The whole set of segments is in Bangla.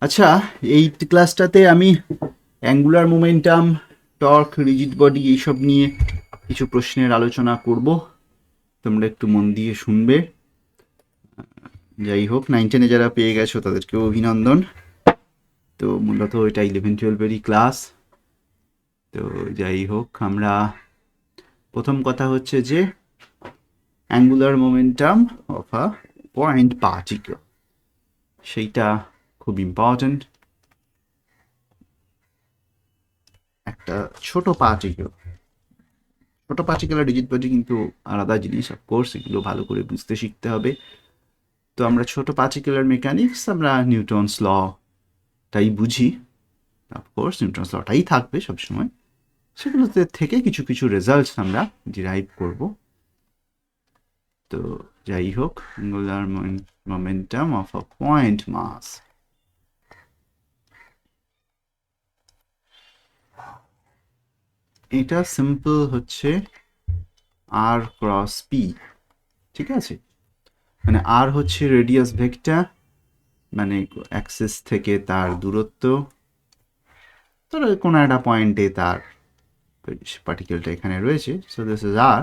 আচ্ছা, এই ক্লাসটাতে আমি angular momentum, torque, rigid body এইসব নিয়ে কিছু প্রশ্নের আলোচনা করব। তোমরা একটু মন দিয়ে শুনবে। যাই হোক, 9-10-এ যারা পেয়ে গেছো তাদেরকেও অভিনন্দন। তো মূলত এটা 11-12-এরই ক্লাস। তো যাই হোক, আমরা প্রথম কথা হচ্ছে যে angular momentum of a point particle, সেইটা খুব ইম্পর্ট্যান্ট। একটা ছোট পার্টিকেল, ছোট পার্টিকেল আর রিজিড বডি কিন্তু আলাদা জিনিস। অফকোর্স এগুলো ভালো করে বুঝতে শিখতে হবে। তো আমরা ছোট পার্টিকুলার মেকানিক্স, আমরা নিউটনস লটাই বুঝি। অফকোর্স নিউটনস লটাই থাকবে সবসময়। সেগুলোতে থেকে কিছু কিছু রেজাল্টস আমরা ডিরাইভ করব। তো যাই হোক, angular momentum of a point mass, এটা সিম্পল হচ্ছে আর ক্রস পি। ঠিক আছে, মানে আর হচ্ছে রেডিয়াস ভেক্টর, মানে অ্যাক্সিস থেকে তার দূরত্ব। ধরো কোনো একটা পয়েন্টে তার পার্টিকেলটা এখানে রয়েছে, সো দিস ইজ আর।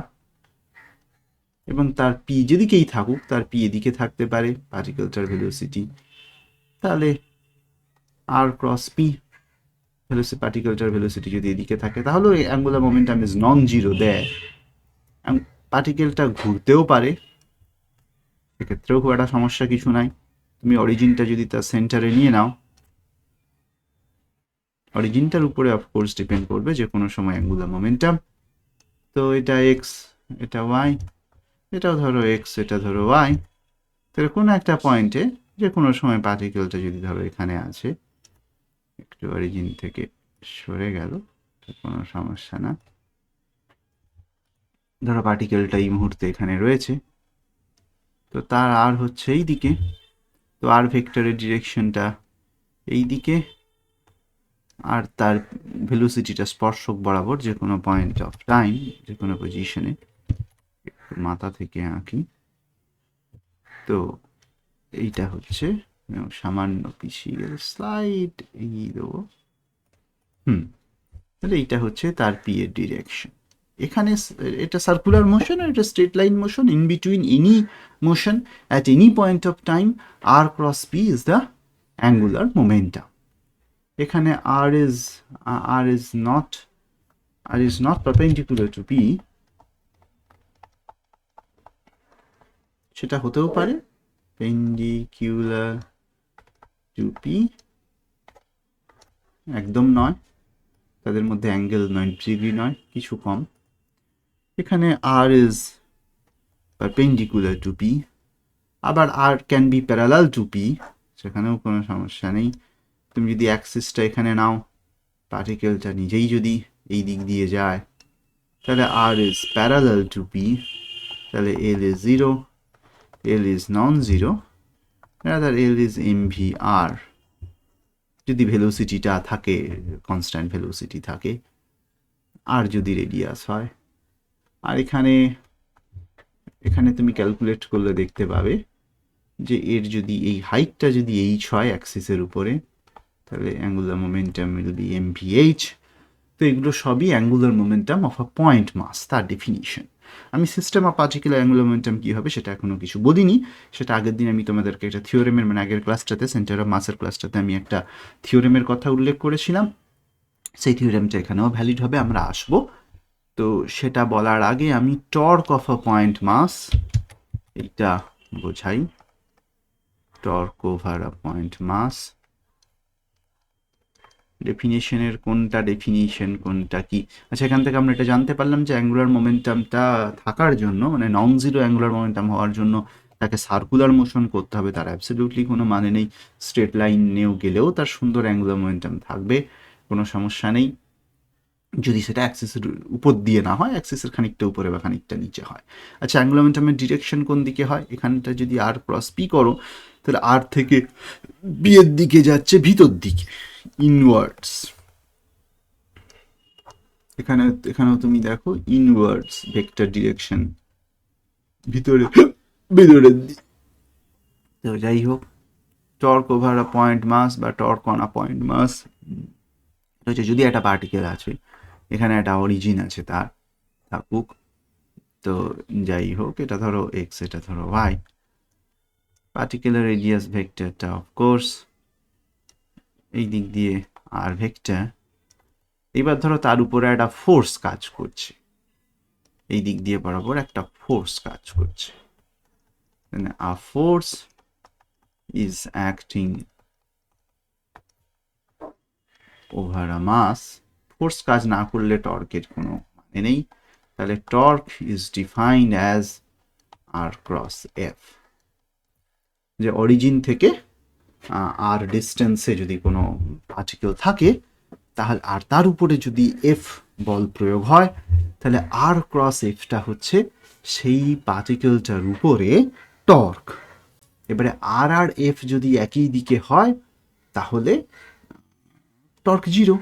এবং তার পি যেদিকেই থাকুক, তার পি এদিকে থাকতে পারে পার্টিকেলটার ভেলোসিটি, তাহলে আর ক্রস পি পার্টিকেলটার ভেলোসিটি যদি এদিকে থাকে, তাহলে angular momentum is non zero দেয়। পার্টিকেলটা ঘুরতেও পারে, সেক্ষেত্রেও খুব একটা সমস্যা কিছু নাই। তুমি অরিজিনটা যদি তার সেন্টারে নিয়ে নাও, অরিজিনটার উপরে অফকোর্স ডিপেন্ড করবে যে কোনো সময় অ্যাঙ্গুলার মোমেন্টাম। তো এটা এক্স, এটা ওয়াই, এটাও ধরো এক্স, এটা ধরো ওয়াই। তাহলে কোনো একটা পয়েন্টে যে কোনো সময় পার্টিকেলটা যদি ধরো এখানে আছে, একটু অরিজিন থেকে সরে গেল, কোনো সমস্যা না। ধরো পার্টিকেলটা এই মুহূর্তে এখানে রয়েছে, তো তার আর হচ্ছে এই দিকে, তো আর ভেক্টরের ডিরেকশনটা এই দিকে, আর তার ভেলোসিটিটা স্পর্শক বরাবর যে কোনো পয়েন্ট অফ টাইম, যে কোনো পজিশনে। মাথা থেকে আঁকি। তো এইটা হচ্ছে, সামান্য পিছিয়ে গেলে স্লাইড এগিয়ে দেবো। তাহলে এইটা হচ্ছে তার পি এর ডিরেকশন। এখানে এটা সার্কুলার মোশন আর এটা straight line motion. In between any motion at any point of time, r cross p is the angular momentum. এখানে r is not perpendicular to p, সেটা হতেও পারে পেন্ডিকুলার টু পি, একদম নয়, তাদের মধ্যে অ্যাঙ্গেল 90 ডিগ্রি নয়, কিছু কম। এখানে r is perpendicular to p, আবার r can be parallel to p, সেখানেও কোনো সমস্যা নেই। তুমি যদি অ্যাক্সিসটা এখানে নাও, পার্টিকেলটা নিজেই যদি এই দিক দিয়ে যায়, তাহলে r is parallel to p, তাহলে L is zero, L is non zero, rather L is m v r, যদি ভেলোসিটিটা থাকে, কনস্ট্যান্ট ভেলোসিটি থাকে, আর যদি রেডিয়াস হয়। আর এখানে এখানে তুমি ক্যালকুলেট করলে দেখতে পাবে যে এর যদি এই হাইটটা যদি এইচ হয় অ্যাক্সিসের উপরে, তাহলে angular momentum will be m v h. তো এগুলো সবই angular momentum of a point mass, তার ডেফিনিশন। আমি system of particular angular momentum কী হবে সেটা এখনও কিছু বলিনি। সেটা আগের দিন আমি তোমাদেরকে একটা থিওরেমের, মানে আগের ক্লাসটাতে, সেন্টার অফ মাসের ক্লাসটাতে আমি একটা থিওরেমের কথা উল্লেখ করেছিলাম। সেই থিওরেমটা এখানেও ভ্যালিড হবে, আমরা আসবো। তো সেটা বলার আগে আমি টর্ক অফ আ পয়েন্ট মাস এইটা বোঝাই। টর্ক ওভার আ পয়েন্ট মাস, ডেফিনেশনের কোনটা ডেফিনিশন, কোনটা কি। আচ্ছা, এখান থেকে আমরা এটা জানতে পারলাম যে অ্যাঙ্গুলার মোমেন্টামটা থাকার জন্য, মানে নন জিরো অ্যাঙ্গুলার মোমেন্টাম হওয়ার জন্য তাকে সার্কুলার মোশন করতে হবে। তার অ্যাবসলিউটলি কোনো মানে নেই। স্ট্রেট লাইনেও গেলেও তার সুন্দর অ্যাঙ্গুলার মোমেন্টাম থাকবে, কোনো সমস্যা নেই, যদি সেটা অ্যাক্সিসের উপর দিয়ে না হয়, অ্যাক্সিসের খানিকটা উপরে বা খানিকটা নিচে হয়। আচ্ছা, অ্যাঙ্গুলার মোমেন্টামের ডিরেকশন কোন দিকে হয়? এখানটা যদি আর ক্রস পি করো, তাহলে আর থেকে বি এর দিকে যাচ্ছে ভিতর দিকে, ইনওয়ার্ডস। এখানেও তুমি দেখো ইনওয়ার্ডস ভেক্টর ডিরেকশন, ভিতরে ভিতরের দিকে। তো যাই হোক, টর্ক ওভার আ পয়েন্ট মাস বা টর্ক অন আ পয়েন্ট মাস হচ্ছে যদি একটা পার্টিকেল আছে, এখানে একটা অরিজিন আছে তার থাকুক, তো যাই হোক, এটা ধরো এক্স, এটা ধরো ওয়াই, পার্টিকুলার রেডিয়াস ভেক্টরটা অফকোর্স এই দিক দিয়ে আর ভেক্টর। এবার ধরো তার উপরে একটা ফোর্স কাজ করছে, এই দিক দিয়ে বরাবর একটা ফোর্স কাজ করছে, a force is acting over a mass. Force কাজ না করলে টর্কের কোনো মানে নেই, তাহলে torque is defined as r cross F. যে অরিজিন থেকে আর ডিস্টেন্সে যদি কোনো পার্টিকেল থাকে, তাহলে আর তার উপরে যদি এফ বল প্রয়োগ হয়, তাহলে আর ক্রস এফটা হচ্ছে সেই পার্টিকেলটার উপরে টর্ক। এবারে আর আর এফ যদি একই দিকে হয়, তাহলে torque zero.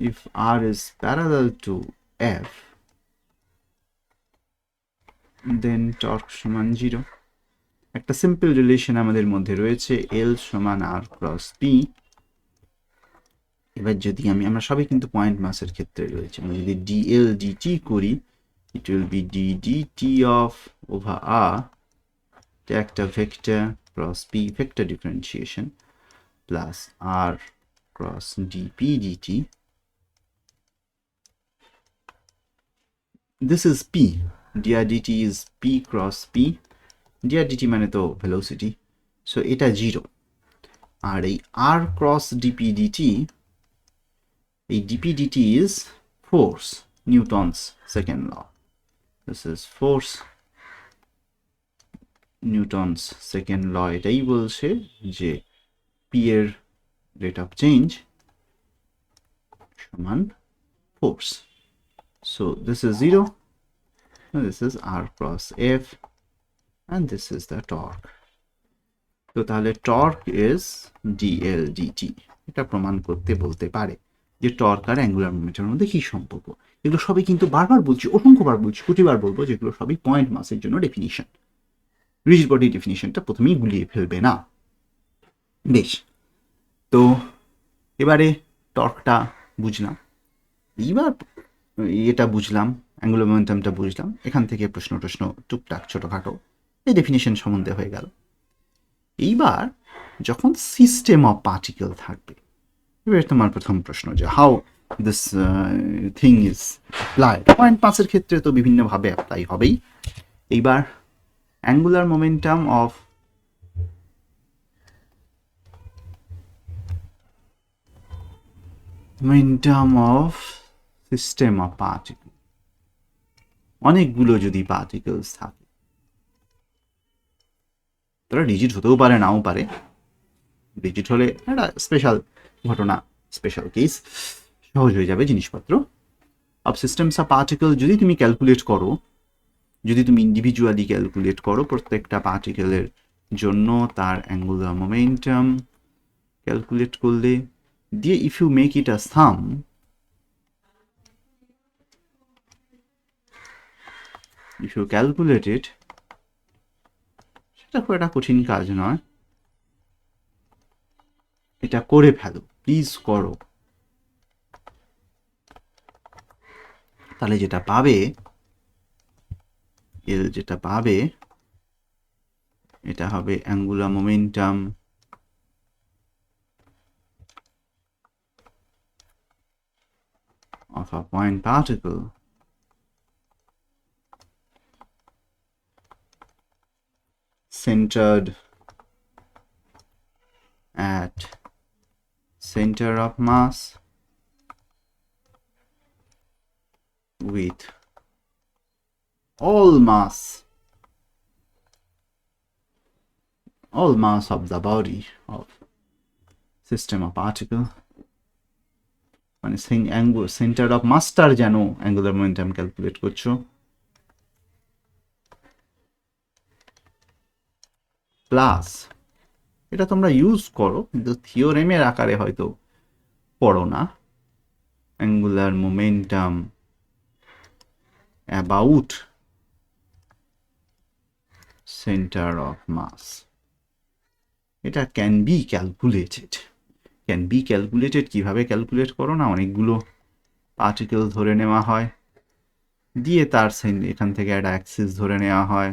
if r is parallel to f, then torque সমান জিরো। একটা সিম্পল রিলেশন আমাদের মধ্যে রয়েছে, এল সমান আর ক্রস পি। এবার যদি আমরা সবই কিন্তু পয়েন্ট মাসের ক্ষেত্রে রয়েছে, আমরা যদি ডিএল ডিটি করি, it will be d dt of over r, একটা vector cross p vector differentiation plus r cross dp dt. This is p, dr dt is p cross p, dr dt মানে তো ভেলোসিটি, সো এটা জিরো। আর এই r cross dp dt, এই dp dt is force, Newton's second law. This is force, Newton's second law এটাই বলছে যে p এর rate of change সমান force. So this is 0, and this is r cross f, and this is the torque. তো তাহলে টর্ক ইজ dl dt। এটা প্রমাণ করতে বলতে পারে যে টর্ক আর অ্যাঙ্গুলার মোমেন্টের মধ্যে কি সম্পর্ক। এগুলো সবই কিন্তু বারবার বলছি, অসংখ্যবার বলছি, কোটিবার বলবো, যেগুলো সবই পয়েন্ট মাসের জন্য ডেফিনিশন। রিজিড বডি ডেফিনিশনটা প্রথমেই গুলিয়ে ফেলবে না। বেশ, তো এবারে টর্কটা বুঝলাম, এইবার এটা বুঝলাম, অ্যাঙ্গুলার মোমেন্টামটা বুঝলাম, এখান থেকে প্রশ্ন টুকটাক ছোটোখাটো এই ডেফিনিশন সম্বন্ধে হয়ে গেল। এইবার যখন সিস্টেম অফ পার্টিকেল থাকবে, এবার তোমার প্রথম প্রশ্ন যে how this thing is applied. Point পাসের ক্ষেত্রে তো বিভিন্নভাবে অ্যাপ্লাই হবেই। এইবার angular momentum of system of particle, অনেকগুলো যদি পার্টিকেলস থাকে, তারা ডিজিট হতেও পারে, নাও পারে। ডিজিট হলে একটা স্পেশাল ঘটনা, স্পেশাল কেস, সহজ হয়ে যাবে জিনিসপত্র। অফ সিস্টেমস অফ পার্টিকেল যদি তুমি ক্যালকুলেট করো, যদি তুমি ইন্ডিভিজুয়ালি ক্যালকুলেট করো প্রত্যেকটা পার্টিকেলের জন্য তার অ্যাঙ্গুলার মোমেন্টাম ক্যালকুলেট করলে দিয়ে, if you make it a sum, if you calculate it, সেটা খুব একটা কঠিন কাজ নয়, এটা করে ফেলো, প্লিজ করো। তাহলে যেটা পাবে, যেটা পাবে এটা হবে angular momentum of a point particle centered at center of mass with all mass of the body of system of particle, মানে সেন্টার অফ মাসটার যেন অ্যাঙ্গুলার মোমেন্টাম ক্যালকুলেট করছো, প্লাস এটা তোমরা ইউজ করো কিন্তু থিওরেমের আকারে হয়তো পড়ো না, angular momentum about centre of mass. এটা ক্যান বি ক্যালকুলেটেড। কিভাবে ক্যালকুলেট করো না, অনেকগুলো পার্টিকেল ধরে নেওয়া হয়, দিয়ে তার এখান থেকে একটা অ্যাক্সিস ধরে নেওয়া হয়,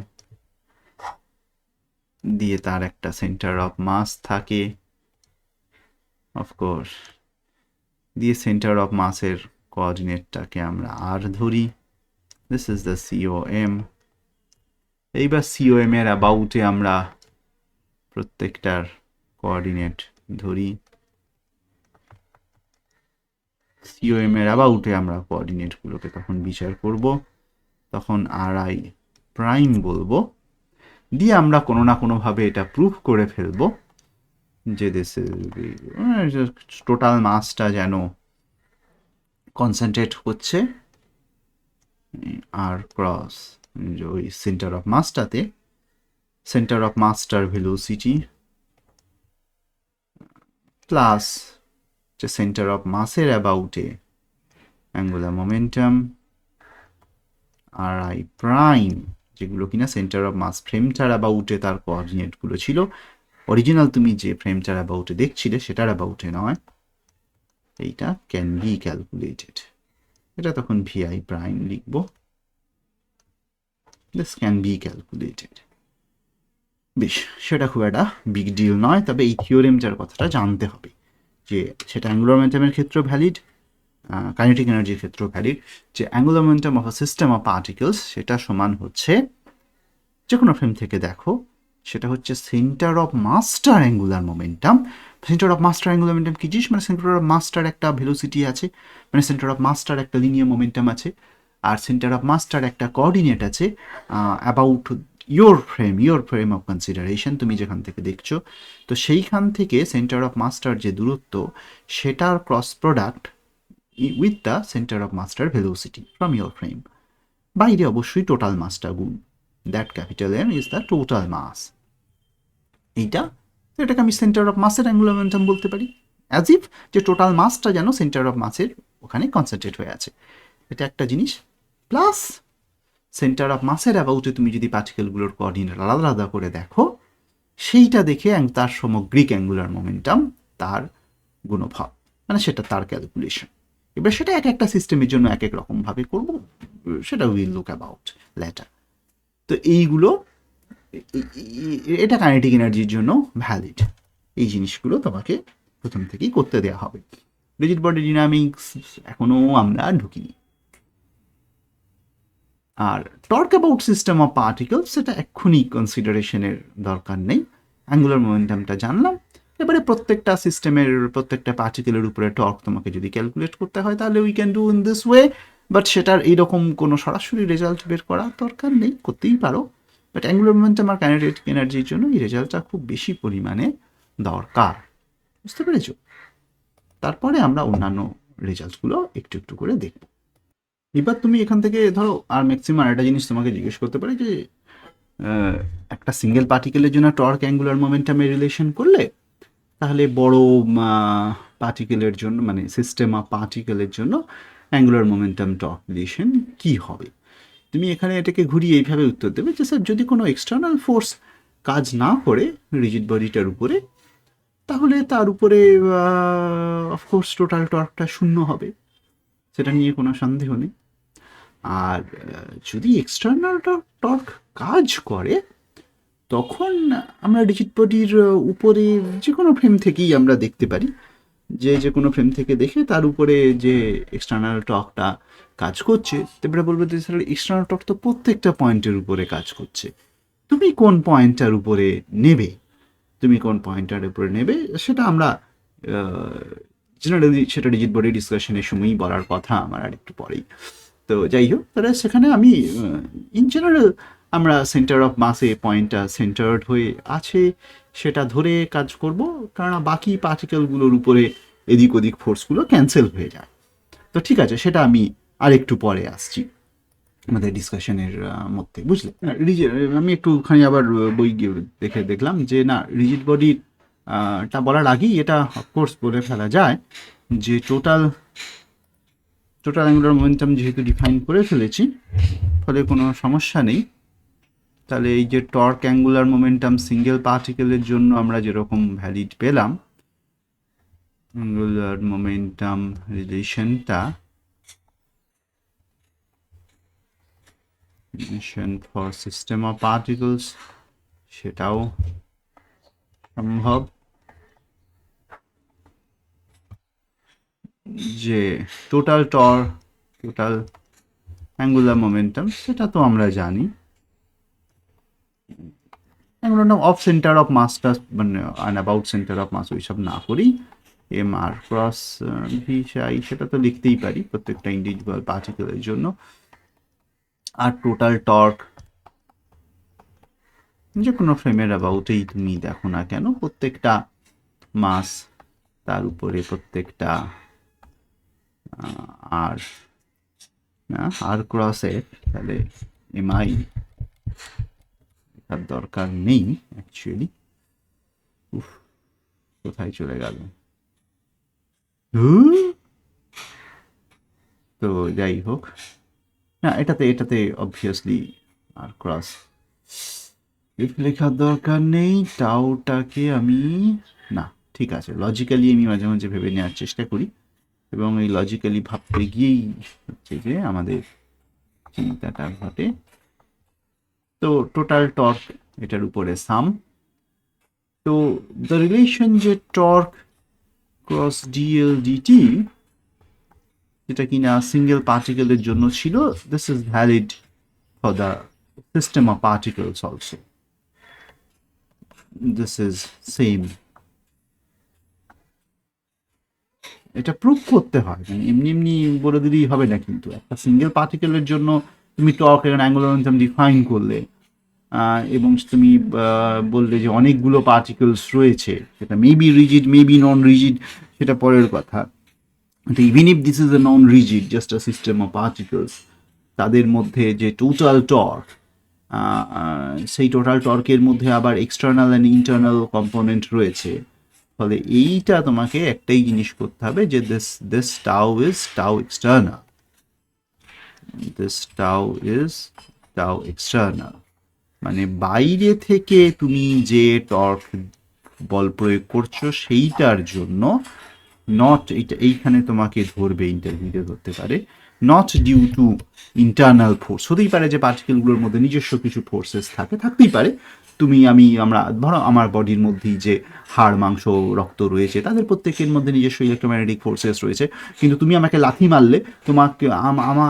দিয়ে তার একটা সেন্টার অফ মাস থাকে অফকোর্স, দিয়ে সেন্টার অফ মাসের কোঅর্ডিনেটটাকে আমরা আর ধরি, দিস ইজ দ্য সিওএম। এইবার সিওএম এর অ্যাবাউটে আমরা প্রত্যেকটার কোঅর্ডিনেট ধরি, সিওএম এর অ্যাবাউটে আমরা কোঅর্ডিনেটগুলোকে তখন বিচার করব, তখন আর আই প্রাইম বলবো, দিয়ে আমরা কোনো না কোনোভাবে এটা প্রুভ করে ফেলবো যে দিস ইজ টোটাল মাসটা যেন কনসেন্ট্রেট হচ্ছে আর ক্রস ওই সেন্টার অফ মাসটাতে, সেন্টার অফ মাসটার ভেলোসিটি প্লাস যে সেন্টার অফ মাসের অ্যাবাউটে angular momentum r i prime, যেগুলো কিনা সেন্টার অফ মাস ফ্রেমটার অ্যাবাউটে তার কোঅর্ডিনেটগুলো ছিল, অরিজিনাল তুমি যে ফ্রেমটার অ্যাবাউটে দেখছিলে সেটার অ্যাবাউটে নয়, এইটা ক্যান বি ক্যালকুলেটেড। এটা তখন ভিআই প্রাইম লিখব, দিস ক্যান বি ক্যালকুলেটেড। বেশ, সেটা খুব একটা বিগ ডিল নয়, তবে এই থিওরেমটার কথাটা জানতে হবে যে সেটা অ্যাঙ্গুলার মোমেন্টামের ক্ষেত্রেও ভ্যালিড, কাইনেটিক এনার্জির ক্ষেত্রেও ভ্যালিড, যে angular momentum of a system of particles সেটা সমান হচ্ছে, যে কোনো ফ্রেম থেকে দেখো, সেটা হচ্ছে সেন্টার অফ মাসটার অ্যাঙ্গুলার মোমেন্টাম। সেন্টার অফ মাসটার অ্যাঙ্গুলার মোমেন্টাম কি জিনিস, মানে সেন্টার অফ মাসটার একটা ভেলোসিটি আছে, মানে সেন্টার অফ মাসটার একটা লিনিয়ার মোমেন্টাম আছে, আর সেন্টার অফ মাসটার একটা কোঅর্ডিনেট আছে about your frame of consideration, তুমি যেখান থেকে দেখছো। তো সেইখান থেকে সেন্টার অফ মাসটার যে দূরত্ব, সেটার cross product with the centre of মাসটার ভেলোসিটি ফ্রম ইয়োর ফ্রেম, বাইরে অবশ্যই টোটাল মাসটা গুণ, that capital M is the total mass. এইটা, এটাকে আমি সেন্টার অফ মাসের অ্যাঙ্গুলার মোমেন্টাম বলতে পারি, অ্যাজ ইফ যে টোটাল মাসটা যেন সেন্টার অফ মাসের ওখানে কনসেন্ট্রেট হয়ে আছে, এটা একটা জিনিস। প্লাস সেন্টার অফ মাসের অ্যাবাউটে তুমি যদি পার্টিকেলগুলোর কোঅর্ডিনেট আলাদা আলাদা করে দেখো, সেইটা দেখে তার সামগ্রিক অ্যাঙ্গুলার মোমেন্টাম তার গুণফল, মানে সেটা তার ক্যালকুলেশন। এবার সেটা এক একটা সিস্টেমের জন্য এক এক রকমভাবে করবো, সেটা উইল লুক অ্যাবাউট লেটার। তো এইগুলো, এটা কাইনেটিক এনার্জির জন্য ভ্যালিড, এই জিনিসগুলো তোমাকে প্রথম থেকেই করতে দেওয়া হবে। রিজিড বডি ডিনামিক্স এখনো আমরা ঢুকিনি। আর torque about system of particles সেটা এক্ষুনি কনসিডারেশনের দরকার নেই, অ্যাঙ্গুলার মোমেন্টামটা জানলাম। এবারে প্রত্যেকটা সিস্টেমের প্রত্যেকটা পার্টিকেলের উপরে টর্ক তোমাকে যদি ক্যালকুলেট করতে হয়, তাহলে we can do in this way, but সেটার এইরকম কোনো সরাসরি রেজাল্ট বের করার দরকার নেই, করতেই পারো, বাট অ্যাঙ্গুলার মোমেন্টাম আর কাইনেটিক এনার্জির জন্য এই রেজাল্টটা খুব বেশি পরিমাণে দরকার, বুঝতে পেরেছ? তারপরে আমরা অন্যান্য রেজাল্টগুলো একটু একটু করে দেখব। এবার তুমি এখান থেকে ধরো, আর ম্যাক্সিমাম একটা জিনিস তোমাকে জিজ্ঞেস করতে পারে যে একটা সিঙ্গেল পার্টিকেলের জন্য টর্ক অ্যাঙ্গুলার মোমেন্টামের রিলেশন করলে, তাহলে বড় পার্টিকেলের জন্য, মানে সিস্টেম অফ পার্টিকেলের জন্য অ্যাঙ্গুলার মোমেন্টাম টর্ক রিলেশন কী হবে? তুমি এখানে এটাকে ঘুরিয়ে এইভাবে উত্তর দেবে যে স্যার, যদি কোনো এক্সটার্নাল ফোর্স কাজ না করে রিজিড বডিটার উপরে, তাহলে তার উপরে অফকোর্স টোটাল টর্কটা শূন্য হবে, সেটা নিয়ে কোনো সন্দেহ নেই। আর যদি এক্সটার্নাল টর্ক কাজ করে, তখন আমরা রিজিড বডির উপরে যে কোনো ফ্রেম থেকেই আমরা দেখতে পারি, যে কোনো ফ্রেম থেকে দেখে তার উপরে যে এক্সটার্নাল টর্কটা কাজ করছে, তারপরে বলবো যে স্যার, এক্সটার্নাল টর্ক তো প্রত্যেকটা পয়েন্টের উপরে কাজ করছে, তুমি কোন পয়েন্টটার উপরে নেবে, সেটা আমরা জেনারেলি সেটা রিজিড বডি ডিসকাশনের সময়ই বলার কথা আমার আর একটু পরেই। তো যাই হোক, তাহলে সেখানে আমি ইন জেনারেল আমরা সেন্টার অফ মাসে পয়েন্টটা সেন্টার্ড হয়ে আছে সেটা ধরে কাজ করব, কারণ বাকি পার্টিকেলগুলোর উপরে এদিক ওদিক ফোর্সগুলো ক্যান্সেল হয়ে যায়। তো ঠিক আছে, সেটা আমি আর একটু পরে আসছি আমাদের ডিসকাশনের মধ্যে, বুঝলে? আমি একটুখানি আবার বই দেখে দেখলাম যে না, রিজিড বডির টা বলার আগেই এটা অফকোর্স বলে ফেলা যায় যে টোটাল অ্যাঙ্গুলার মোমেন্টাম যেহেতু ডিফাইন করে ফেলেছি, ফলে কোনো সমস্যা নেই। তাহলে এই যে টর্ক অ্যাঙ্গুলার মোমেন্টাম সিঙ্গেল পার্টিকেলের জন্য আমরা যেরকম ভ্যালিড পেলাম, angular momentum relation for system of particles, সেটাও সম্ভব। যে টোটাল অ্যাঙ্গুলার মোমেন্টাম, সেটা তো আমরা জানি। আমরা অফ সেন্টার অফ মাসটা মানে অ্যাবাউট সেন্টার অফ মাস ওইসব না করি, এম আর ক্রস ভি সেটা তো লিখতেই পারি প্রত্যেকটা ইন্ডিভিজুয়াল পার্টিকেলের জন্য। আর টোটাল টর্ক যে কোনো ফ্রেমের অ্যাবাউটেই তুমি দেখো না কেন, প্রত্যেকটা মাস তার উপরে প্রত্যেকটা আর আর ক্রসে, তাহলে এমআই লেখার দরকার নেই অ্যাকচুয়ালি। কোথায় চলে গেল? তো যাই হোক, না এটাতে অবভিয়াসলি আর ক্রস লেখার দরকার নেই। টাউটাকে আমি না, ঠিক আছে, লজিক্যালি আমি মাঝে মাঝে ভেবে নেওয়ার চেষ্টা করি, এবং এই লজিক্যালি ভাবতে গিয়েই হচ্ছে যে আমাদের চিন্তাটা ঘটে। তো টোটাল টর্ক এটার উপরে সাম। তো দ্য রিলেশন যে টর্ক ক্রস ডিএল ডিটি, যেটা কিনা সিঙ্গেল পার্টিকেলের জন্য ছিল, this is valid for the system of particles also. This is same. এটা প্রুভ করতে হয়, মানে এমনি এমনি বলে দিলেই হবে না। কিন্তু একটা সিঙ্গেল পার্টিকেলের জন্য তুমি টর্ক এবং অ্যাঙ্গুলার মোমেন্টাম ডিফাইন করলে, এবং তুমি বললে যে অনেকগুলো পার্টিকেলস রয়েছে, সেটা মেবি রিজিড মেবি নন রিজিড, সেটা পরের কথা। Even if this is a non rigid, just a system of particles, তাদের মধ্যে যে টোটাল টর্ক, সেই টোটাল টর্কের মধ্যে আবার এক্সটার্নাল অ্যান্ড ইন্টারনাল কম্পোনেন্ট রয়েছে। ফলে এইটা তোমাকে একটাই জিনিস করতে হবে, যে this tau is tau external, this tau is tau external. মানে বাইরে থেকে তুমি যে টর্ক বল প্রয়োগ করছো সেইটার জন্য, নট এইখানে তোমাকে ধরবে, ইন্টারভিউতে ধরতে পারে, not due to internal force. হতেই পারে যে পার্টিকেলগুলোর মধ্যে নিজস্ব কিছু ফোর্সেস থাকতেই পারে। আমরা ধরো আমার বডির মধ্যেই যে হাড় মাংস রক্ত রয়েছে, তাদের প্রত্যেকের মধ্যে নিজস্ব ইলেকট্রোম্যাগনেটিক ফোর্সেস রয়েছে, কিন্তু তুমি আমাকে লাথি মারলে, তোমাকে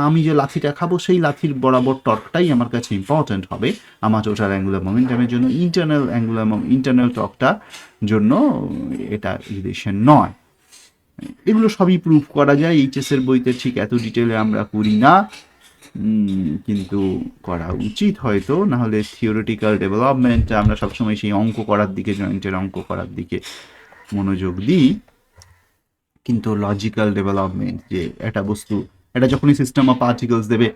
আমি যে লাথিটা খাবো সেই লাথির বরাবর টর্কটাই আমার কাছে ইম্পর্ট্যান্ট হবে আমার টোটাল অ্যাঙ্গুলার মোমেন্টামের জন্য। ইন্টারনাল টর্কটার জন্য এটা রিলেশন নয়। এগুলো সবই প্রুফ করা যায় এইচএসের বইতে, ঠিক এত ডিটেলে আমরা করি না, কিন্তু করা উচিত হয়তো, নাহলে থিওরিটিক্যাল ডেভেলপমেন্ট আমরা সবসময় সেই অঙ্ক করার দিকে, জয়েন্টের অঙ্ক করার দিকে মনোযোগ দিই, কিন্তু লজিক্যাল ডেভেলপমেন্ট, যে একটা বস্তু, এটা যখনই সিস্টেম অফ পার্টিকলস দেবে,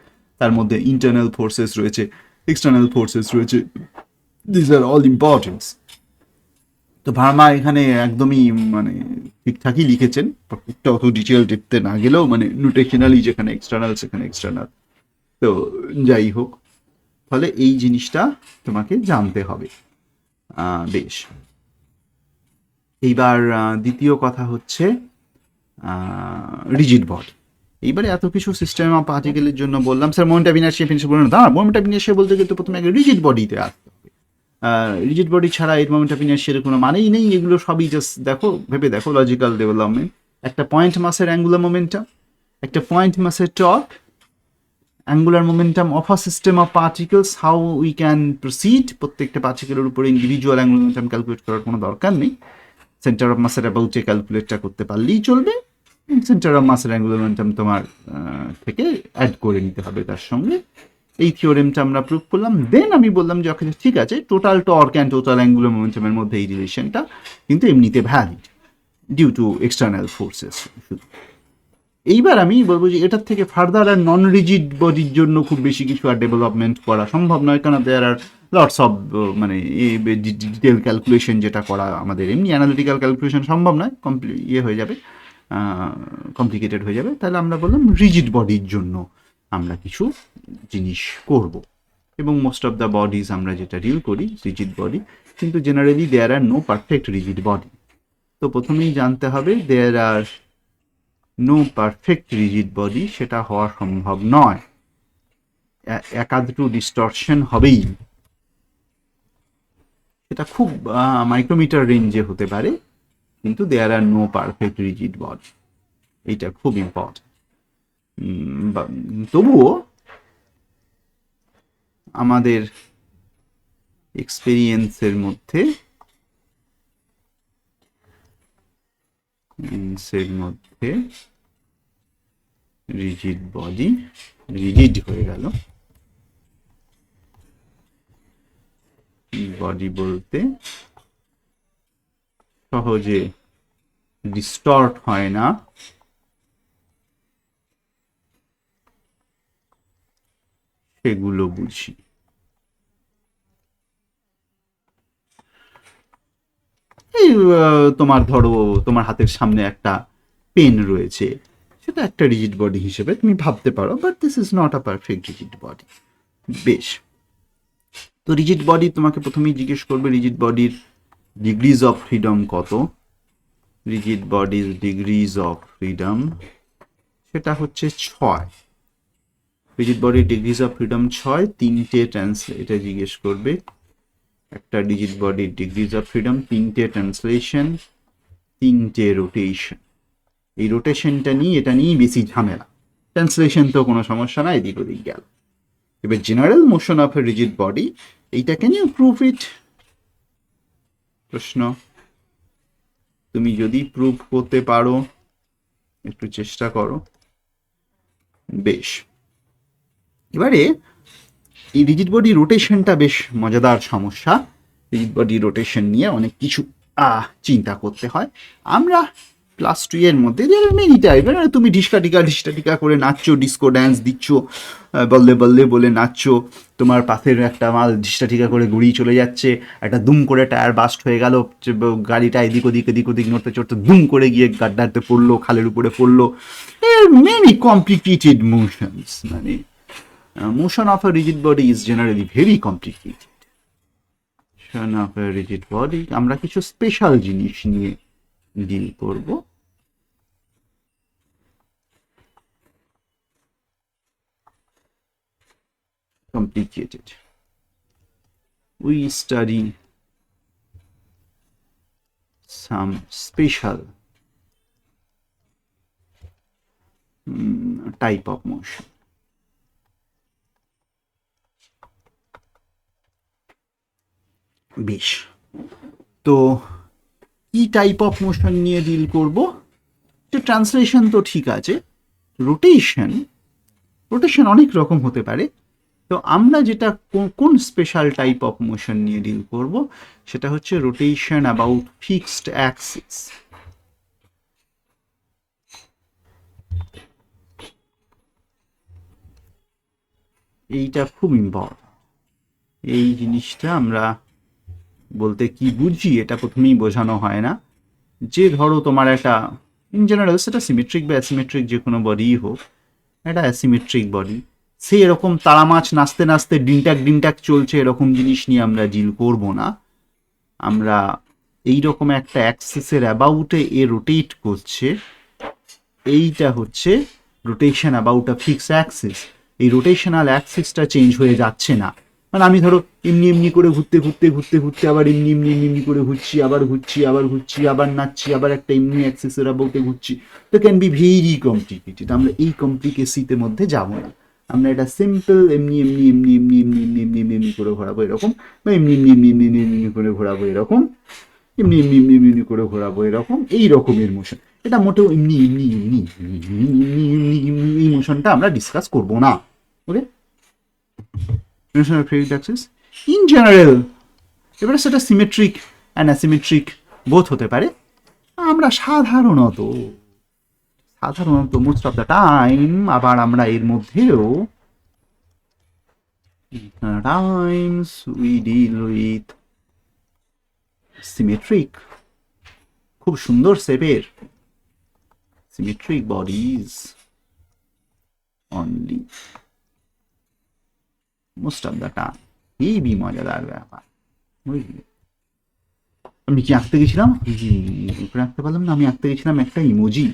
তার মধ্যে ইন্টারনাল ফোর্সেস রয়েছে, এক্সটার্নাল ফোর্সেস রয়েছে, দিস আর অল ইম্পর্টেন্স। তো ভার্মা এখানে একদমই মানে ঠিকঠাকই লিখেছেন, প্রত্যেকটা অত ডিটেল দেখতে না গেলেও, মানে নোটেশনালি যেখানে এক্সটার্নাল সেখানে এক্সটার্নাল। তো যাই হোক, ফলে এই জিনিসটা তোমাকে জানতে হবে। বেশ, এইবার দ্বিতীয় কথা হচ্ছে রিজিড বডি। এইবারে এত কিছু সিস্টেম অফ পার্টিকেলের জন্য বললাম, স্যার মোমেন্টাম ইনার্শিয়া ফিনিশে বললেন, না মোমেন্টাম ইনার্শিয়া বলতে কিন্তু প্রথমে আগে রিজিড বডিতে আসতে হবে। রিজিড বডি ছাড়া এর মোমেন্টাম ইনার্শিয়ার কোনো মানেই নেই। এগুলো সবই জাস্ট ভেবে দেখো লজিক্যাল ডেভেলপমেন্ট। একটা পয়েন্ট মাসের অ্যাঙ্গুলার মোমেন্টাম, একটা পয়েন্ট মাসের torque, angular momentum of a system of particles, how we can proceed. প্রত্যেকটা পার্টিকেলের উপরে ইন্ডিভিজুয়াল অ্যাঙ্গুলার মোমেন্টাম ক্যালকুলেট করার কোনো দরকার নেই, সেন্টার অফ মাসের অ্যাবাউটে ক্যালকুলেটটা করতে পারলেই চলবে। সেন্টার অফ মাসের অ্যাঙ্গুলার মোমেন্টাম তোমার থেকে অ্যাড করে নিতে হবে তার সঙ্গে। এই থিওরেমটা আমরা প্রুভ করলাম। দেন আমি বললাম যে ওকে ঠিক আছে, total torque and total angular মোমেন্টামের মধ্যে এই রিলেশনটা কিন্তু এমনিতে valid due to external forces শুধু। এইবার আমি বলবো যে এটার থেকে ফার্দার আর নন রিজিড বডির জন্য খুব বেশি কিছু আর ডেভেলপমেন্ট করা সম্ভব নয়, কারণ দেয়ার আর লটস অফ মানে ডিটেল ক্যালকুলেশন যেটা করা আমাদের এমনি অ্যানালিটিক্যাল ক্যালকুলেশন সম্ভব নয়, হয়ে যাবে, কমপ্লিকেটেড হয়ে যাবে। তাহলে আমরা বললাম রিজিড বডির জন্য আমরা কিছু জিনিস করব। এবং মোস্ট অফ দ্য বডিজ আমরা যেটা ডিল করি রিজিড বডি, কিন্তু জেনারেলি দেয়ার আর নো পারফেক্ট রিজিড বডি। তো প্রথমেই জানতে হবে দেয়ার আর নো পারফেক্ট রিজিড বডি, সেটা হওয়া সম্ভব নয়, একাধটু ডিস্টরশন হবেই, সেটা খুব মাইক্রোমিটার রেঞ্জে হতে পারে, কিন্তু দেয়ার আর নো পারফেক্ট রিজিড বডি, এইটা খুব ইম্পর্টেন্ট। তবুও আমাদের এক্সপেরিয়েন্সের মধ্যে রিজিড বডি, রিজিড হয়ে গেল, বডি বলতে সহজে ডিস্টর্ট হয় না, সেগুলো বুঝি। এই তোমার ধরো তোমার হাতের সামনে একটা পেন রয়েছে, সেটা একটা রিজিড বডি হিসেবে তুমি ভাবতে পারো, but this is not a perfect rigid body. বেশ, তো রিজিড বডি তোমাকে প্রথমেই জিজ্ঞেস করবে রিজিড বডির ডিগ্রিজ অফ ফ্রিডম কত। রিজিড বডির ডিগ্রিজ অফ ফ্রিডম সেটা হচ্ছে 6। রিজিড বডির ডিগ্রিজ অফ ফ্রিডম 6, 3টে এটা জিজ্ঞেস করবে। একটা রিজিড বডির ডিগ্রিজ অফ ফ্রিডম, 3টে ট্রান্সলেশন, 3টে রোটেশন। এই রোটেশনটা নিয়ে এটা নিয়েই বেশি ঝামেলা, ট্রান্সলেশন তো কোনো সমস্যা না, এদিক ওদিক গেল। এবার general motion of A rigid body, এইটা ক্যান ইউ প্রুভ ইট? প্রশ্ন, তুমি যদি প্রুভ করতে পারো একটু চেষ্টা করো। বেশ, এবারে এই রিজিড বডি রোটেশনটা বেশ মজাদার সমস্যা। রিজিড বডি রোটেশন নিয়ে অনেক কিছু চিন্তা করতে হয়। আমরা ক্লাস 2 এর মধ্যে মেনি টাইপ, তুমি ঢিসকা টিকা করে নাচছো, ডিস্কো ড্যান্স দিচ্ছ, বললে বললে বলে নাচছো, তোমার পাশের একটা মাল ঢিসটা টিকা করে গুড়িয়ে চলে যাচ্ছে, একটা দুম করে টায়ার বাস্ট হয়ে গেল, গাড়িটা এদিক ওদিক নড়তে চড়তে দুম করে গিয়ে গাড্ডাতে পড়লো, খালের উপরে পড়লো। মেনি কমপ্লিকেটেড মোশনস, মানে motion of a rigid body is generally very complicated. Motion of a rigid body, আমরা কিছু স্পেশাল জিনিস নিয়ে ডিল করব। Complicated. We study some special type of motion. বেশ, তো কি টাইপ অফ মোশন নিয়ে ডিল করব? যে ট্রান্সলেশন তো ঠিক আছে, রোটেশন অনেক রকম হতে পারে। তো আমরা যেটা কোন স্পেশাল টাইপ অফ মোশন নিয়ে ডিল করব, সেটা হচ্ছে রোটেশন অ্যাবাউট ফিক্সড অ্যাক্সিস। এইটা খুব ইম্পর্টেন্ট। এই জিনিসটা আমরা বলতে কি বুঝি এটা প্রথমেই বোঝানো হয় না। যে ধরো তোমার একটা ইন জেনারেল, সেটা সিমেট্রিক বা অ্যাসিমেট্রিক যে কোনো বডিই হোক, একটা অ্যাসিমেট্রিক বডি, সে এরকম তারা মাছ নাচতে নাচতে ডিনটাক চলছে, এরকম জিনিস নিয়ে আমরা ডিল করব না। আমরা এইরকম একটা অ্যাক্সিসের অ্যাবাউটে এ রোটেট করছে, এইটা হচ্ছে rotation about a fix Axis. এই রোটেশনাল অ্যাক্সিসটা চেঞ্জ হয়ে যাচ্ছে না, মানে আমি ধরো এমনি করে ঘুরতে আবার এমনি করে ঘুরছি, আবার নাচছি, আবার একটা এমনি অ্যাক্সিসের অ্যাবাউটে ঘুরছি। তো ক্যান বি ভেরি কমপ্লিকেটেড। আমরা এই কমপ্লিকেসিতে মধ্যে যাব না, আমরা এটা সিম্পল এমনি করে ঘোরাবো এরকম, বা এমনি করে ঘোরাবো এরকম, এমনি করে ঘোরাবো এরকম, এই রকমের মোশন। এটা মোটেও এমনি এই মোশনটা আমরা ডিসকাস করব না। ওকে, ইন জেনারেল, এবারে সেটা সিমেট্রিক অ্যান্ড অ্যাসিমেট্রিক বোথ হতে পারে। আমরা সাধারণত মোস্ট অফ দ্য টাইম, আবার আমরা এর মধ্যেও times we deal with symmetric, খুব সুন্দর শেপের symmetric bodies only. Most of the time. Heavy মজাদার ব্যাপার, বুঝলি? আমি কি আঁকতে গেছিলাম, উপরে আঁকতে পারলাম না, আমি আঁকতে গেছিলাম একটা ইমোজি।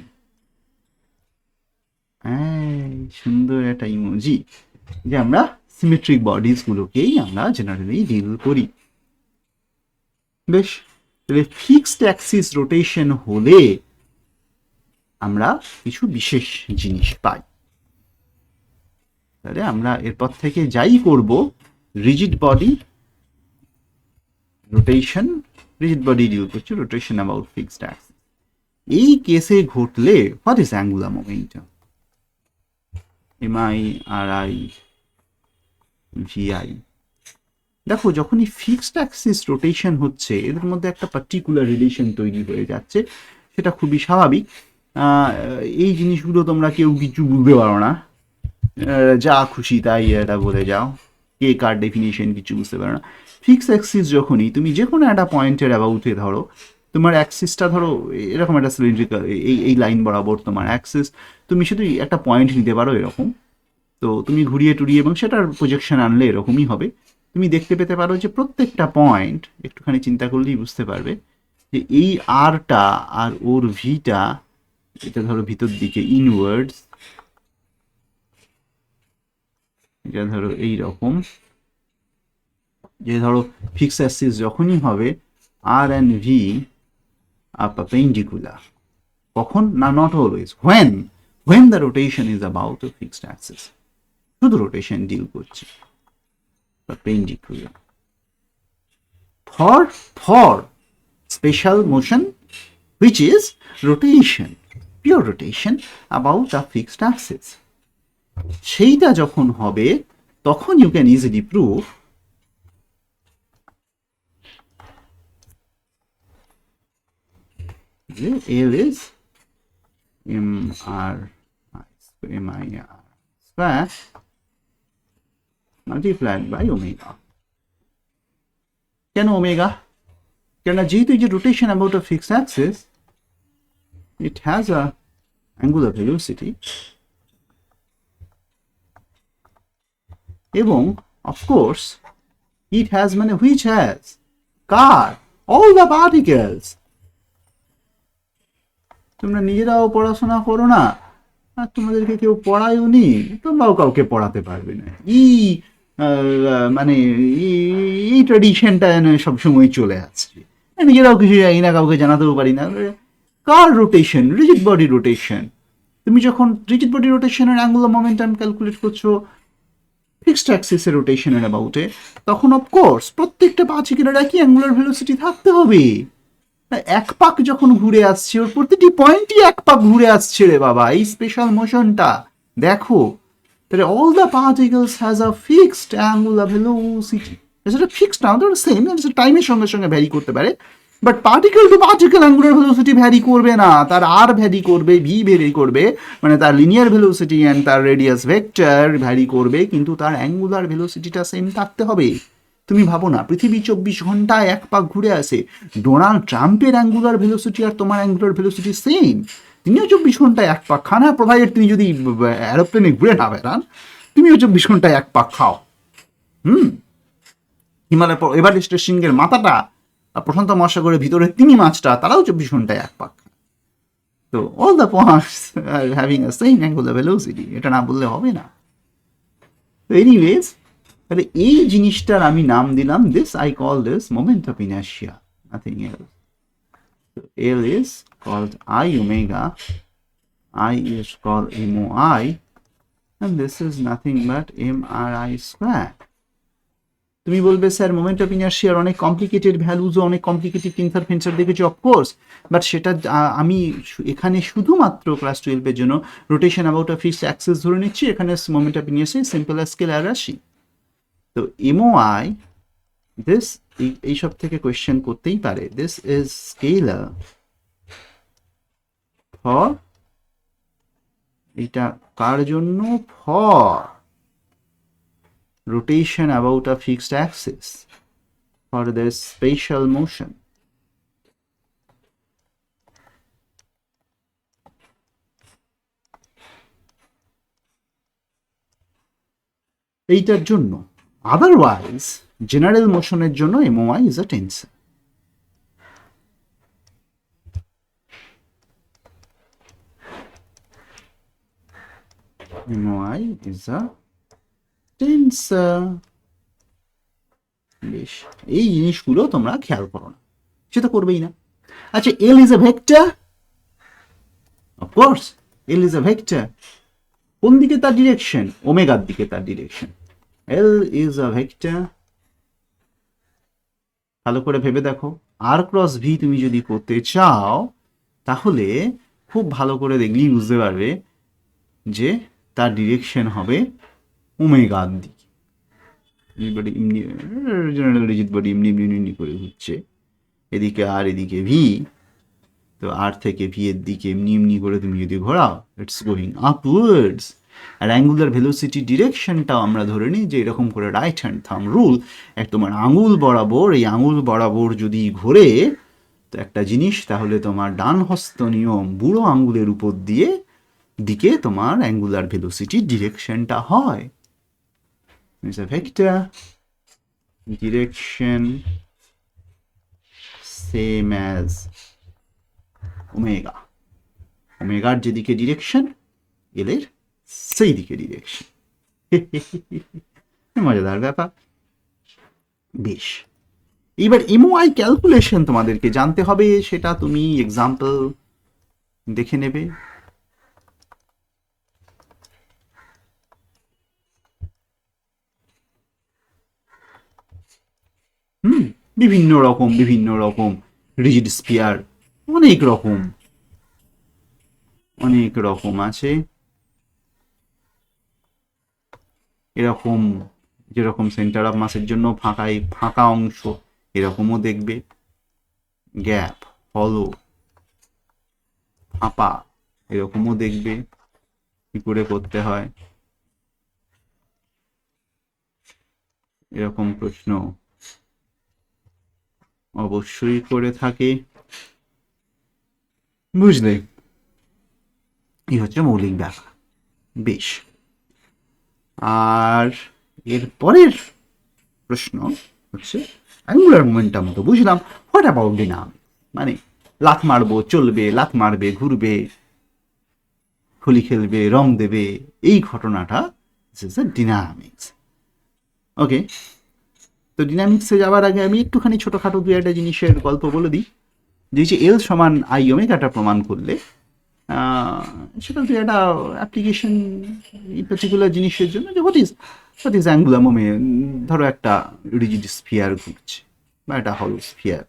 হ্যাঁ, সুন্দর একটা ইমোজি, যে আমরা সিমেট্রিক বডিজ গুলোকেই আমরা জেনারেলি ডিল করি। বেশ, তাহলে ফিক্সড অ্যাক্সিস রোটেশন হলে আমরা কিছু বিশেষ জিনিস পাই। তাহলে আমরা এরপর থেকে যাই করব, rigid body rotation, rigid body deal করছি, রোটেশন অ্যাবাউট ফিক্সড অ্যাক্সিস। এই কেসে ঘটলে what is angular momentum? MI আর আই ভিআই। দেখো, যখনই ফিক্সড অ্যাক্সিস রোটেশন হচ্ছে এদের মধ্যে একটা পার্টিকুলার রিলেশন তৈরি হয়ে যাচ্ছে, সেটা খুবই স্বাভাবিক। এই জিনিসগুলো তোমরা কেউ কিছু বুঝতে পারো না, যা খুশি তাই এটা বলে যাও, কে কার ডেফিনিশন কিছু বুঝতে পারো না। ফিক্স অ্যাক্সিস যখনই তুমি যে কোনো একটা পয়েন্টের অ্যাবাউটে ধরো, তোমার অ্যাক্সিসটা ধরো এরকম একটা সিলিন্ড্রিক্যাল, এই লাইন বরাবর তোমার অ্যাক্সিস, তুমি শুধু একটা পয়েন্ট নিতে পারো এরকম, তো তুমি ঘুরিয়ে টুরিয়ে এবং সেটার প্রজেকশন আনলে এরকমই হবে। তুমি দেখতে পেতে পারো যে প্রত্যেকটা পয়েন্ট একটুখানি চিন্তা করলেই বুঝতে পারবে যে এই আরটা আর ওর ভিটা, এটা ধরো ভিতর দিকে ইনওয়ার্ডস, এটা ধরো এই রকম, যে ধরো ফিক্স অ্যাক্সিস যখনই হবে আর অ্যান্ড ভি আর perpendicular, কখন না, not always, when the rotation is about a fixed axis, শুধু রোটেশন ডিল করছি, perpendicular for special motion which is rotation, pure rotation about a fixed axis, সেইটা যখন হবে তখন you can easily prove L is MR square multiplied by omega. কেন ওমেগা? কেননা যেহেতু এই যে rotation about a fixed Axis, it has a angular velocity, এবং অফকোর্স it has মানে which has, car, all the particles। তোমরা নিজেরাও পড়াশোনা করো না, আর তোমাদেরকে কেউ পড়ায়ও নি, তোমরাও কাউকে পড়াতে পারবে না। মানে এই ট্র্যাডিশনটা সবসময় চলে আসছে, নিজেরাও কিছু জানি না, কাউকে জানাতেও পারি না। কার রোটেশন? Rigid body rotation. তুমি যখন রিজিড বডি রোটেশনের অ্যাঙ্গুলার মোমেন্টাম ক্যালকুলেট করছো ফিক্সড অ্যাক্সিসের রোটেশনের অ্যাবাউটে, তখন অফকোর্স প্রত্যেকটা পার্টিকেলের একই অ্যাঙ্গুলার ভেলোসিটি থাকতে হবে। এক পাক যখন ঘুরে আসছে, ওর প্রতিটি পয়েন্টই এক পাক ঘুরে আসছে রে বাবা, এই স্পেশাল মোশনটা দেখো। তাহলে all the particles has a fixed angular velocity. সেটা ফিক্সড না, ওটা সেম, টাইমের সঙ্গে সঙ্গে ভ্যারি করতে পারে, but particle to particle angular velocity vary করবে না, তার আর ভ্যারি করবে, ভি ভ্যারি করবে, মানে তার লিনিয়ার ভেলোসিটি অ্যান্ড তার রেডিয়াস ভেক্টর ভ্যারি করবে, কিন্তু তার অ্যাঙ্গুলার ভেলোসিটিটা সেম থাকতে হবে। তুমি ভাবো না, পৃথিবী 24 ঘন্টায় এক পাক ঘুরে আসে, ডোনাল্ড ট্রাম্পের অ্যাঙ্গুলার ভেলোসিটি আর তোমার অ্যাঙ্গুলার ভেলোসিটি সেম, তিনিও 24 ঘন্টায় এক পাক খান, আর প্রোভাইডেড তিনি যদি অ্যারোপ্লেনে ঘুরে না বেড়ান, তুমিও 24 ঘন্টায় এক পাক খাও। হিমালয় এভারেস্ট সিংহের মাথাটা আর প্রশান্ত মহাসাগরের ভিতরে তিমি মাছটা, তারাও 24 ঘন্টায় এক পাক। তো all the points are having a same angular velocity, এটা না বললে হবে না। তো এনিওয়েজ, তাহলে এই জিনিসটার আমি নাম দিলাম, this I call this moment of inertia, nothing else. So L is called I omega, I is called MOI, and this is nothing but MRI square. তুমি বলবে স্যার মোমেন্ট অফ ইনার্শিয়ার অনেক কমপ্লিকেটেড ভ্যালুজও, অনেক কমপ্লিকেটেড ইন্টারফেরেন্সার দেখেছি, অফকোর্স, বাট সেটা আমি এখানে শুধুমাত্র ক্লাস 12-এর জন্য rotation about a fixed Axis ধরে নিচ্ছি, এখানে moment of inertia simple scalar রাশি। তো MOI, দিস এইসব থেকে কোয়েশ্চেন করতেই পারে, দিস ইজ স্কেলার ফর, এটা কার জন্য, for rotation about a fixed axis, for this spatial motion. এইটার জন্য আদারওয়াইজ জেনারেল মোশনের জন্য MOI is a tensor. MOI is a tensor. বেশ, এই জিনিসগুলো তোমরা খেয়াল করো না, সেটা করবেই না। আচ্ছা, L is a vector? Of course, L is a vector. কোন দিকে তার ডিরেকশন? ওমেগার দিকে তার direction. L is a vector. ভালো করে ভেবে দেখো, R ক্রস V তুমি যদি করতে চাও তাহলে খুব ভালো করে দেখলেই বুঝতে পারবে যে তার ডিরেকশন হবে ওমেগার দিকে। জেনারেল রিজিড বডি এমনি এমনি করে ঘুরছে, এদিকে আর এদিকে ভি, তো আর থেকে ভি এর দিকে এমনি এমনি করে তুমি যদি ঘোরাও, ইটস গোয়িং আপওয়ার্ডস। আর অ্যাঙ্গুলার ভেলোসিটি ডিরেকশনটাও আমরা ধরে নিই যে এরকম করে রাইট হ্যান্ড থাম রুল, এক তোমার আঙুল বরাবর, এই আঙুল বরাবর যদি ঘোরে তো একটা জিনিস, তাহলে তোমার ডান হস্ত নিয়ম বুড়ো আঙুলের উপর দিকে তোমার অ্যাঙ্গুলার ভেলোসিটি ডিরেকশনটা হয়। It's a vector direction same as omega. ওমেগার যেদিকে ডিরেকশন, এলের সেই দিকে ডিরেকশন। মজাদার ব্যাপার। বেশ, এবার MOI ক্যালকুলেশন তোমাদেরকে জানতে হবে, সেটা তুমি এক্সাম্পল দেখে নেবে। বিভিন্ন রকম রিজিড স্পিয়ার, অনেক রকম আছে। এরকম যেরকম সেন্টার অফ মাসের জন্য ফাঁকা অংশ, এরকমও দেখবে, গ্যাপ, হলো, ফাঁপা, এরকমও দেখবে কি করে করতে হয়। এরকম প্রশ্ন অবশ্যই করে থাকে, বুঝলে? এই হচ্ছে মৌলিক ব্যাপার। বেশ, আর এর পরের প্রশ্ন হচ্ছে অ্যাঙ্গুলার মোমেন্টাম তো বুঝলাম, হোয়াট অ্যাবাউট ডিনামিক্স? মানে লাথ মারবো চলবে, লাথ মারবে ঘুরবে, হোলি খেলবে রং দেবে, এই ঘটনাটা ডিনামিক্স। ওকে, তো ডিনামিক্সে যাওয়ার আগে আমি একটুখানি ছোটোখাটো দু একটা জিনিসের গল্প বলে দিই। যে L সমান I ওমেগাটা প্রমাণ করলে সেটা তো একটা অ্যাপ্লিকেশন এই পার্টিকুলার জিনিসের জন্য, যে হোয়াট ইজ অ্যাঙ্গুলার মোমেন্ট। ধরো একটা রিজিড স্ফিয়ার ঘুরছে বা একটা হলো স্ফিয়ার,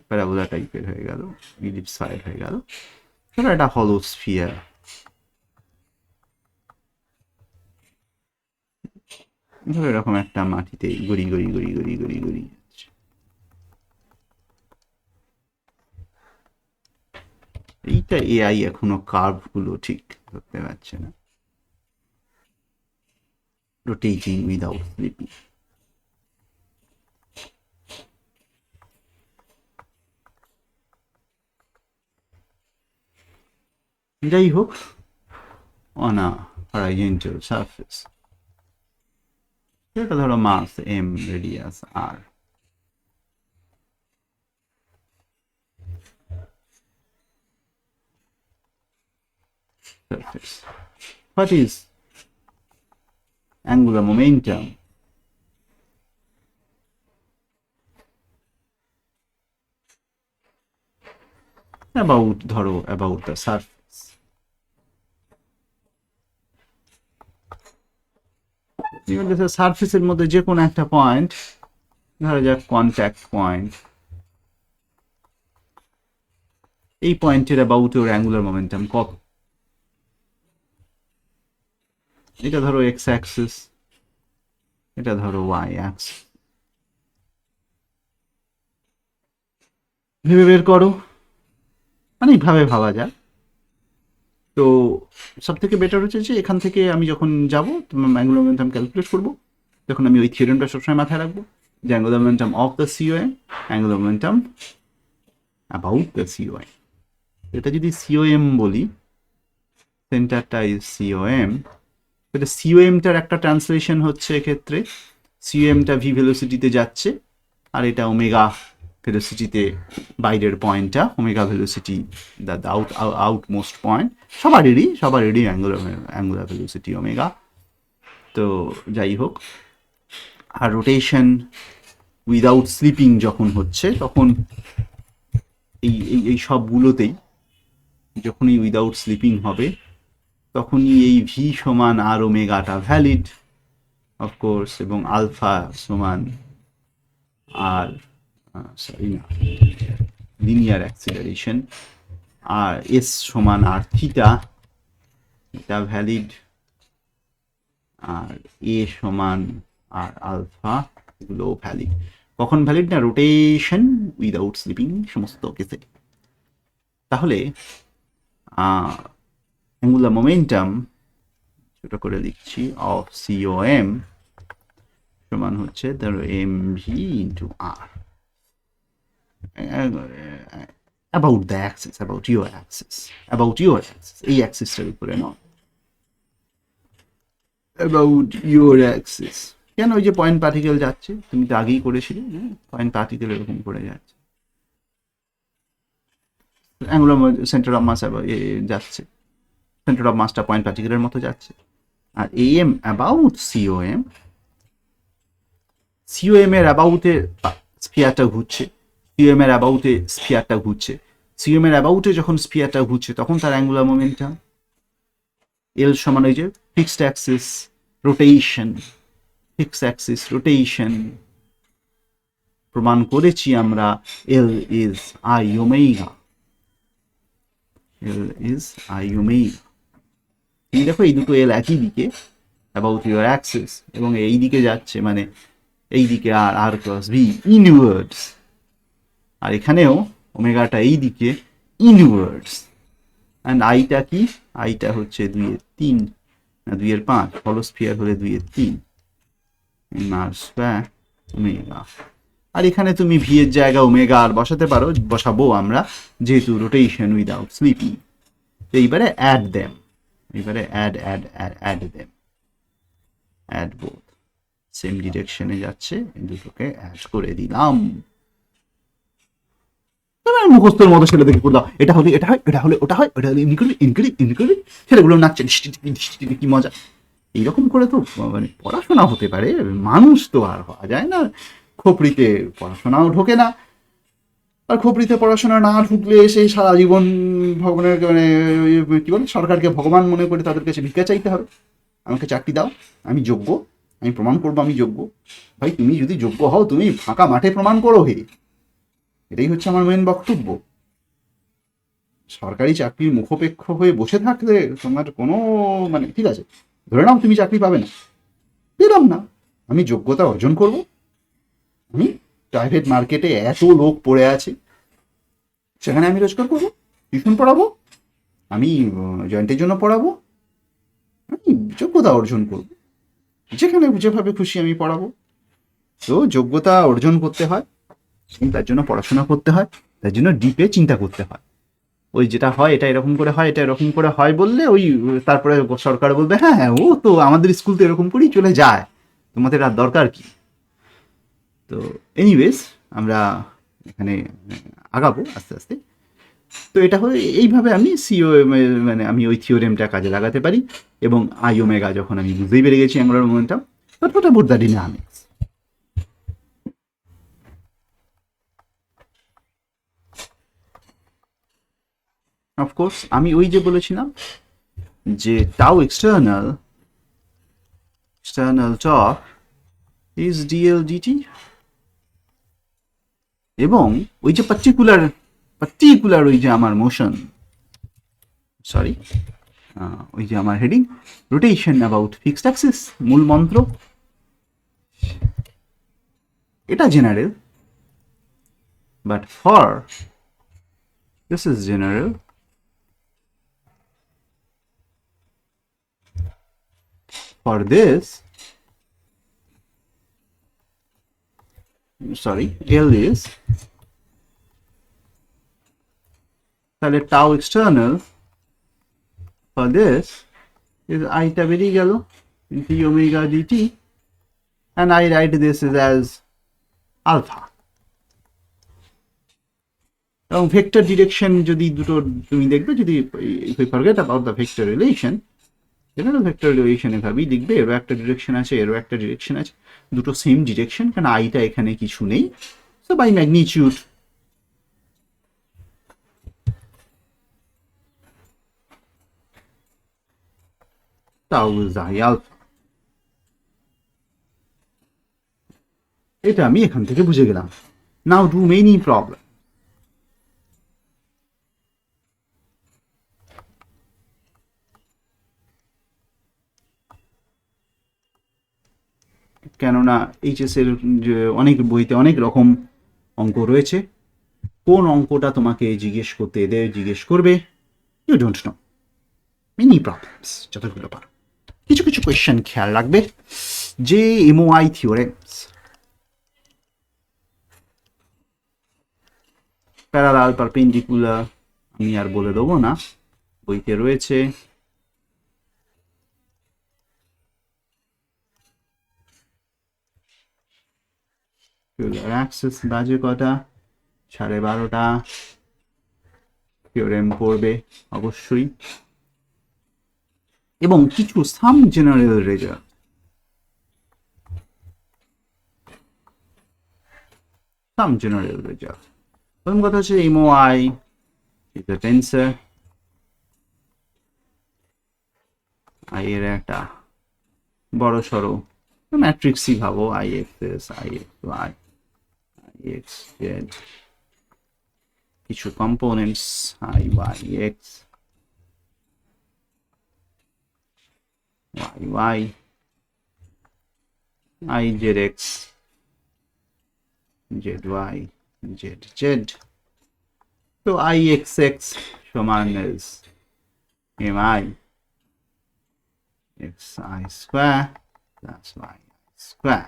প্যারাবোলা টাইপের হয়ে গেল, ইলিপসয়েড হয়ে গেল, ধরো একটা হলো স্ফিয়ার। ধরো এরকম একটা মাটিতে গড়ি যাচ্ছে। এইটা AI এখনো কার্ভগুলো ঠিক ধরতে পারছে না। Rotating without sleeping. যাই হোক, on a horizontal surface, এটা ধরো মাস M, radius R, surface. What is angular momentum? About the surface. সারফেসের মধ্যে যে কোনো একটা পয়েন্ট, ধরা যাক কন্ট্যাক্ট পয়েন্ট, এই পয়েন্টের অ্যাবাউট ওর অ্যাঙ্গুলার মোমেন্টাম কত? এটা ধরো এক্স অ্যাক্সিস, এটা ধরো ওয়াই অ্যাক্সিস। ভেবে বের করো, অনেকভাবে ভাবা যায়। তো সব থেকে বেটার হচ্ছে যে এখান থেকে আমি যখন যাবো অ্যাঙ্গুলার মোমেন্টাম ক্যালকুলেট করবো, তখন আমি ওই থিওরেমটা সবসময় মাথায় রাখবো যে angular momentum of the COM, angular momentum about the COM। এটা যদি COM বলি, সেন্টারটা ইজ COM, এটা সিওএমটার একটা ট্রান্সলেশন হচ্ছে এক্ষেত্রে, সিওএমটা ভি ভেলোসিটিতে যাচ্ছে আর এটা ওমেগা ভেলোসিটিতে বাইরের পয়েন্টটা, ওমেগা ভেলোসিটি দ্য আউটমোস্ট পয়েন্ট, সবারই অ্যাঙ্গুলার ভেলোসিটি ওমেগা। তো যাই হোক, আর রোটেশন উইদাউট স্লিপিং যখন হচ্ছে তখন এই সবগুলোতেই যখনই উইদাউট স্লিপিং হবে তখনই এই ভি সমান আর ওমেগাটা ভ্যালিড অফকোর্স, এবং আলফা সমান আর লিনিয়ার অ্যাক্সিলারেশন, আর এস সমান আর থিটা, এটা ভ্যালিড, আর এ সমান আর আলফা, এগুলো ভ্যালিড। কখন ভ্যালিড না? রোটেশন উইদাউট স্লিপিং সমস্ত কেসে। তাহলে অ্যাঙ্গুলার মোমেন্টাম ছোট করে লিখছি অফ সিওএম সমান হচ্ছে ধরো m v into r about the axis, about your axis, এই অ্যাক্সিসটার উপরে নয়, about your axis। কেন? ওই যে পয়েন্ট পার্টিকেল যাচ্ছে, তুমি তো আগেই করেছিলে, পয়েন্ট পার্টিকেল এরকম করে যাচ্ছে, অ্যাঙ্গুলার সেন্টার অফ মাস যাচ্ছে, সেন্টার অফ মাসটা পয়েন্ট পার্টিকেলের মতো যাচ্ছে। আর এম অ্যাবাউট সিওএম, সিওএম এর অ্যাবাউটে স্ফিয়ারটা ঘুরছে, সিওএম এর অ্যাবাউটে স্ফিয়ারটা ঘুরছে, সিওএম এর অ্যাবাউটে যখন স্ফিয়ারটা ঘুরছে তখন তার অ্যাঙ্গুলার মোমেন্টাম এল সমান ওই যে fixed Axis rotation, fixed Axis rotation প্রমাণ করেছি আমরা, এল is I omega, L is I omega. তুমি দেখো এই দুটো এল একই দিকে অ্যাবাউট ইউর অ্যাক্সিস, এবং এই দিকে যাচ্ছে, মানে এই দিকে আর আর ক্রস ভি ইনওয়ার্ডস, আর এখানেও ওমেগাটা এই দিকে ইনওয়ার্ডস। অ্যান্ড আইটা কি? আইটা হচ্ছে 2/3 না 2/5, হলোস্ফিয়ার হলে 2/3 মাস ওমেগা। আর এখানে তুমি ভি এর জায়গা ওমেগা আর বসাতে পারো, বসাবো আমরা যেহেতু রোটেশন উইদাউট স্লিপিং। এইবারে অ্যাড দেম, এইবারে add them, add both, same ডিরেকশনে যাচ্ছে, দুটোকে অ্যাড করে দিলাম। মুখস্থের মতো ছেলে দেখে করলাম, এটা হলে এটা হয়, এটা হলে ওটা হয়, ওটা হলে ইনক্লুড ছেলেগুলো নাচছে, কি মজা। এইরকম করে তো মানে পড়াশোনা হতে পারে, মানুষ তো আর হওয়া যায় না। খোপড়িতে পড়াশোনাও ঢোকে না, আর খোপড়িতে পড়াশোনা না ঢুকলে সেই সারা জীবন ভগবানের মানে কি বলে সরকারকে ভগবান মনে করে তাদের কাছে ভিক্ষা চাইতে হবে, আমাকে চাকরি দাও, আমি যোগ্য, আমি প্রমাণ করবো আমি যোগ্য। ভাই তুমি যদি যোগ্য হও তুমি ফাঁকা মাঠে প্রমাণ করো হে, এটাই হচ্ছে আমার মেন বক্তব্য। সরকারি চাকরির মুখপেক্ষ হয়ে বসে থাকলে তোমার কোনো মানে ঠিক আছে, ধরে নাও তুমি চাকরি পাবে না, পেলাম না, আমি যোগ্যতা অর্জন করব, আমি প্রাইভেট মার্কেটে এত লোক পড়ে আছে সেখানে আমি রোজগার করবো, টিউশন পড়াবো, আমি জয়েন্টের জন্য পড়াবো, আমি যোগ্যতা অর্জন করব, যেখানে যেভাবে খুশি আমি পড়াবো। তো যোগ্যতা অর্জন করতে হয়, তার জন্য পড়াশোনা করতে হয়, তার জন্য ডিপে চিন্তা করতে হয়। ওই যেটা হয় এটা এরকম করে হয়, এটা এরকম করে হয় বললে ওই তারপরে সরকার বলবে হ্যাঁ হ্যাঁ ও তো আমাদের স্কুল তো এরকম করেই চলে যায়, তোমাদের আর দরকার কি। তো এনিওয়েজ আমরা এখানে আগাবো আস্তে আস্তে। তো এটা হয়ে এইভাবে আমি সিও মানে আমি ওই থিওরেমটা কাজে লাগাতে পারি, এবং আই ওমেগা যখন আমি বুঝতেই পেরে গেছি angular momentum, but what about the dynamics? Of course আমি ওই যে বলেছিলাম যে tau external torque is dL dt, এবং ওই যে পার্টিকুলার ওই যে আমার মোশন, সরি ওই যে আমার heading rotation about fixed Axis, মূল মন্ত্র এটা general, but for this is general, for this sorry L is তাহলে tau external for this is আইটা বেরিয়ে গেল, d omega dt, and I write this as alpha. এবং ভেক্টর ডিরেকশন যদি দুটো তুমি দেখবে, যদি if we forget about the vector relation, general vector relation এভাবেই লিখবে, এরও একটা ডিরেকশন আছে, এরও একটা ডিরেকশন আছে, দুটো সেম ডিরেকশন, কারণ আইটা এখানে কিছু নেই, so by magnitude tau is I alpha. এটা আমি এখান থেকে বুঝে গেলাম। নাও ডু মেনি প্রবলেম। কেননা এইচএস এর অনেক বইতে অনেক রকম অঙ্ক রয়েছে, কোন অঙ্কটা তোমাকে জিজ্ঞেস করতে এদের জিজ্ঞেস করবে you don't know. Many problems যতগুলো পারো। কিছু কিছু কোয়েশ্চেন খেয়াল রাখবে, যে এমওআই থিওরেমস, প্যারালাল পারপেন্ডিকুলার আমি আর বলে দেবো না, বইতে রয়েছে। অ্যাক্সিস বাজে কটা? 12:30। থিওরেম পড়বে অবশ্যই, এবং কিছু some general result, some general result. প্রথম কথা হচ্ছে MOI is a tensor, I এর একটা বড় সড়ো ম্যাট্রিক্সই ভাবো, I x s, I x y, I x z, কিছু components I y x, y y, I z x, z y, z z. তো আই এক্স এক্স সমান is m I x i square plus y square.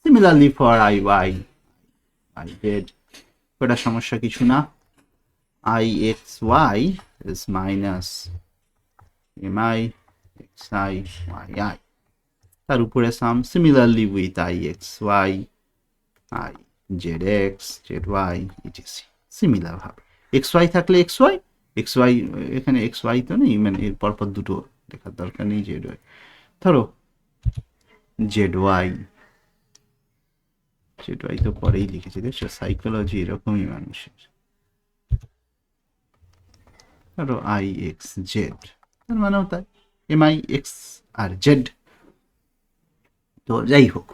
Similarly for I y, I z, ওটা সমস্যা কিছু না। I x y is minus m I x i y i, তার উপরে some similarly with I x y, I z x, z y etc. Similar ভাবে এক্স ওয়াই থাকলে এক্স ওয়াই, এক্স ওয়াই এখানে এক্স ওয়াই তো নেই, মানে এর পরপর দুটো দেখার দরকার নেই। জেড ওয়াই ধরো, জেড ওয়াই, জেড ওয়াই তো পরেই লিখেছি, দেখছো সাইকোলজি এরকমই মানুষের। ধরো আই এক্স জেড, তার মানেও তাই এম আই এক্স আর জেড। তো যাই হোক,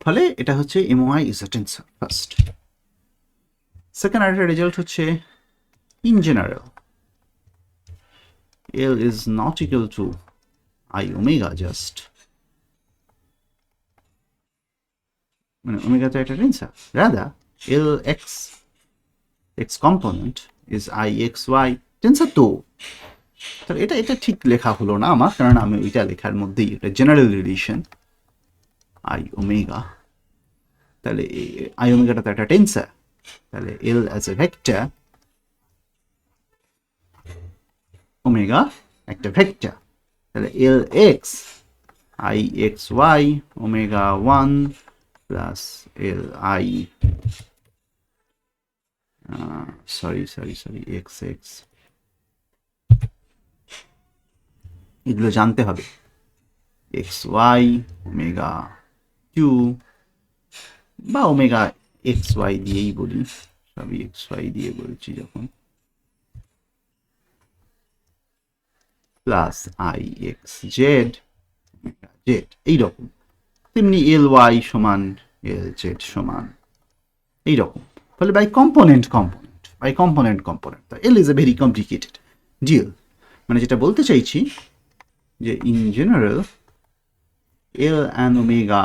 ফলে এটা হচ্ছে MOI is a tensor first. Second আরেকটা রেজাল্ট হচ্ছে in general L is not equal to I omega just, মানে ওমেগা তো একটা tensor, rather L X X component is I x Y tensor. তো এটা এটা ঠিক লেখা হলো না আমার, কারণ আমি ওইটা লেখার মধ্যেই এটা জেনারেল রিলেশন আই ওমেগা, তাহলে আই ওমেগাটা তো একটা টেন্সর, তাহলে L as a vector, omega একটা ভেক্টর, তাহলে L x I x y omega 1 plus L I sorry x x, এগুলো জানতে হবে। এক্স ওয়াই ওমেগা কিউ বা ওমেগা এক্স ওয়াই দিয়েই বলি, সবই এক্স ওয়াই দিয়ে বলছি যখন, plus I x z z এইরকম। তেমনি এল ওয়াই সমান এল জেড সমান এইরকম। ফলে বাই কম্পোনেন্ট তো L is a very complicated deal. মানে যেটা বলতে চাইছি যে in general L and omega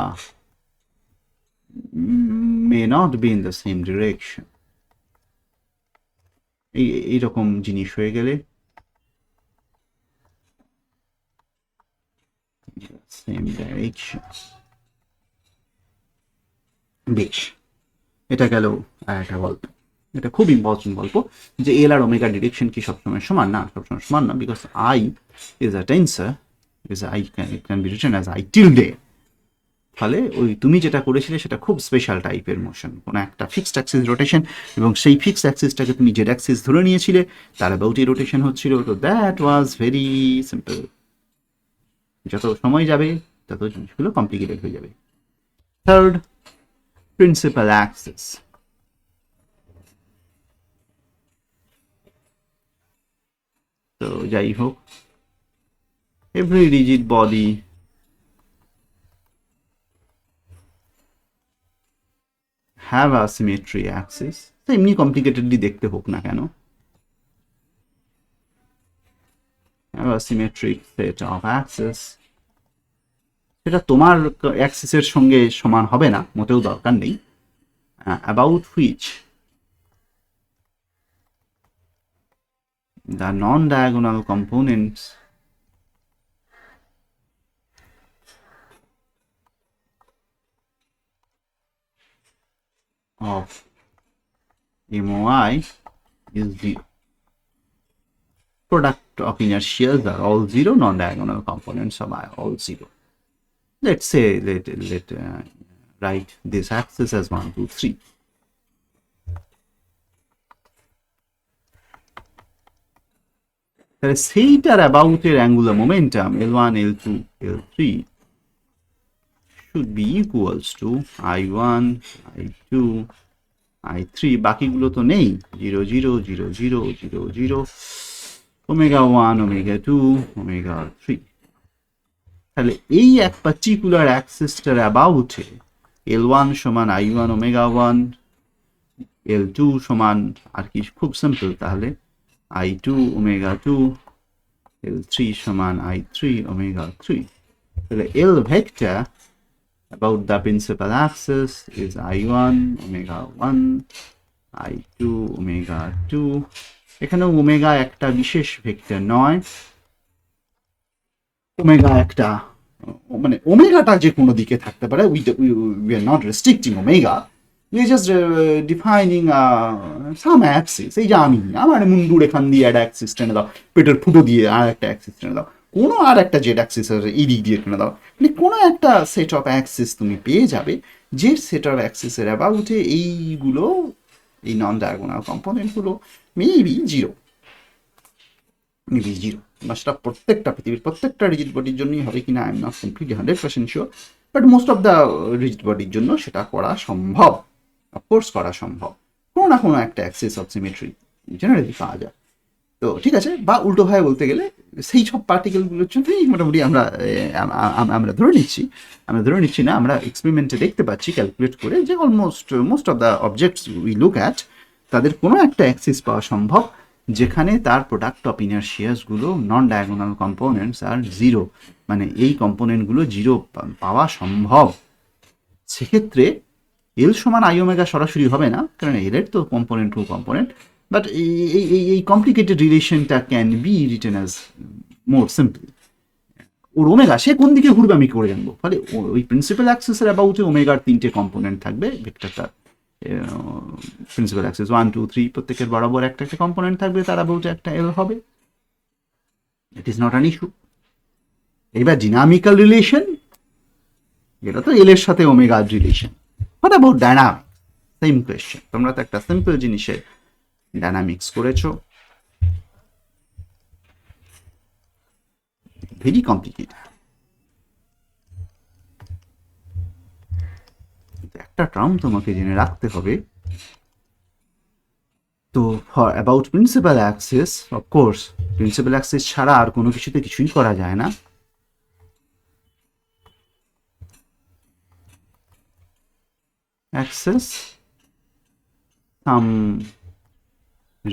may not be in the same direction, এইরকম জিনিস হয়ে গেলে সেম ডাইরেকশন। বেশ, এটা গেল একটা গল্প। এটা খুব ইম্পর্টেন্ট গল্প যে এল আর ওমেগা ডিরেকশন কি সবসময় সমান না, সবসময় সমান না, because I is a tensor, is I can be written as I tilde. ফলে ওই তুমি যেটা করেছিলে সেটা খুব স্পেশাল টাইপের মোশন, কোনো একটা ফিক্সড অ্যাক্সিস রোটেশন, এবং সেই ফিক্সড অ্যাক্সিসটাকে তুমি জেড অ্যাক্সিস ধরে নিয়েছিলে, তার অ্যাবাউটই রোটেশন হচ্ছিল। তো দ্যাট ওয়াজ ভেরি সিম্পল। যত সময় যাবে তত জিনিসগুলো কমপ্লিকেটেড হয়ে যাবে। Third, principal Axis. তো যাই হোক, every rigid body have a symmetry Axis. তো এমনি কমপ্লিকেটেডলি দেখতে হোক না কেন, have a symmetric set of axes, সেটা তোমার অ্যাক্সিসের সঙ্গে সমান হবে না, মোটেও দরকার নেই, about which the non-diagonal components of MOI is zero. Product of inertials are all zero, non-diagonal components of I all zero. Let's say let write this axis as 1, 2, 3. তাহলে সেইটার অ্যাবাউটের angular momentum L1, L2, L3 should be equals to I1, I2, I3, বাকিগুলো তো নেই, 0, 0, 0, 0, 0, 0, ওমেগা 1, ওমেগা 2, ওমেগা 3। তাহলে এই এক পার্টিকুলার অ্যাক্সিসটার অ্যাবাউটে L1 সমান I1 ওমেগা 1, L2 সমান আর কি খুব সিম্পল, তাহলে I2 ওমেগা 2, L3 সমান I3 ওমেগা 3। তাহলে L vector about the principal axis is I1 omega 1, I2 omega 2। এখানে ওমেগা একটা বিশেষ ভেক্টর নয়, ওমেগা একটা মানে ওমেগাটা যে কোনো দিকে থাকতে পারে, we are not restricting omega, we are just defining some axis। এই যে আমার মুন্ডুর এখান দিয়ে একটা অ্যাক্সিস টেনে দাও, পেটের ফুটো দিয়ে আর একটা অ্যাক্সিস টেনে দাও, কোনো আর একটা জেড অ্যাক্সিস এই দিক দিয়ে টেনে দাও, মানে কোনো একটা সেট অফ অ্যাক্সিস তুমি পেয়ে যাবে, যে সেট অফ অ্যাক্সিসের অ্যাবাউটে এইগুলো, এই নন ডায়াগোনাল কম্পোনেন্টগুলো মেবি জিরো, মেবি জিরো। বা সেটা প্রত্যেকটা পৃথিবীর প্রত্যেকটা রিজিড বডির জন্যই হবে কিনা I am not completely 100% sure, but most of the rigid বডির জন্য সেটা করা সম্ভব, অফকোর্স করা সম্ভব, কোনো না কোনো একটা অ্যাক্সিস অফ সিমেট্রি জেনারেলি পাওয়া যায়। তো ঠিক আছে, বা উল্টোভাবে বলতে গেলে সেই সব পার্টিকেলগুলোর জন্যই মোটামুটি আমরা ধরে নিচ্ছি না, আমরা এক্সপেরিমেন্টে দেখতে পাচ্ছি ক্যালকুলেট করে যে almost most of the objects we look at, তাদের কোনো একটা অ্যাক্সিস পাওয়া সম্ভব যেখানে তার প্রোডাক্ট অফ ইনারশিয়াসগুলো non diagonal components are zero, মানে এই কম্পোনেন্টগুলো জিরো পাওয়া সম্ভব। সেক্ষেত্রে এল সমান আই ওমেগা সরাসরি হবে না, কারণ এলের তো কম্পোনেন্ট টু কম্পোনেন্ট, বাট এই কমপ্লিকেটেড রিলেশনটা can be written as more simple. ওর ওমেগা সে কোন দিকে ঘুরবে আমি করে জানবো, ফলে ওই প্রিন্সিপাল অ্যাক্সিসের অ্যাবাউটে ওমেগার তিনটে কম্পোনেন্ট থাকবে, ভেক্টরটা প্রিন্সিপাল অ্যাক্সিস 1, 2, 3 প্রত্যেকের বরাবর একটা একটা কম্পোনেন্ট থাকবে, তার অ্যাবাউটে একটা এল হবে, it is not an issue. এবার ডিনামিক্যাল রিলেশন, যেটা তো এল এর সাথে ওমেগার রিলেশন, what about dynamic, same question. তোমরা তো একটা সিম্পল জিনিসের ডায়নামিক্স করেছো, ভেরি কমপ্লিকেটেড। একটা টার্ম তোমাকে জেনে রাখতে হবে, তো for about principal Axis, of course principal Axis ছাড়া আর কোনো কিছুতে কিছুই করা যায় না। Axis some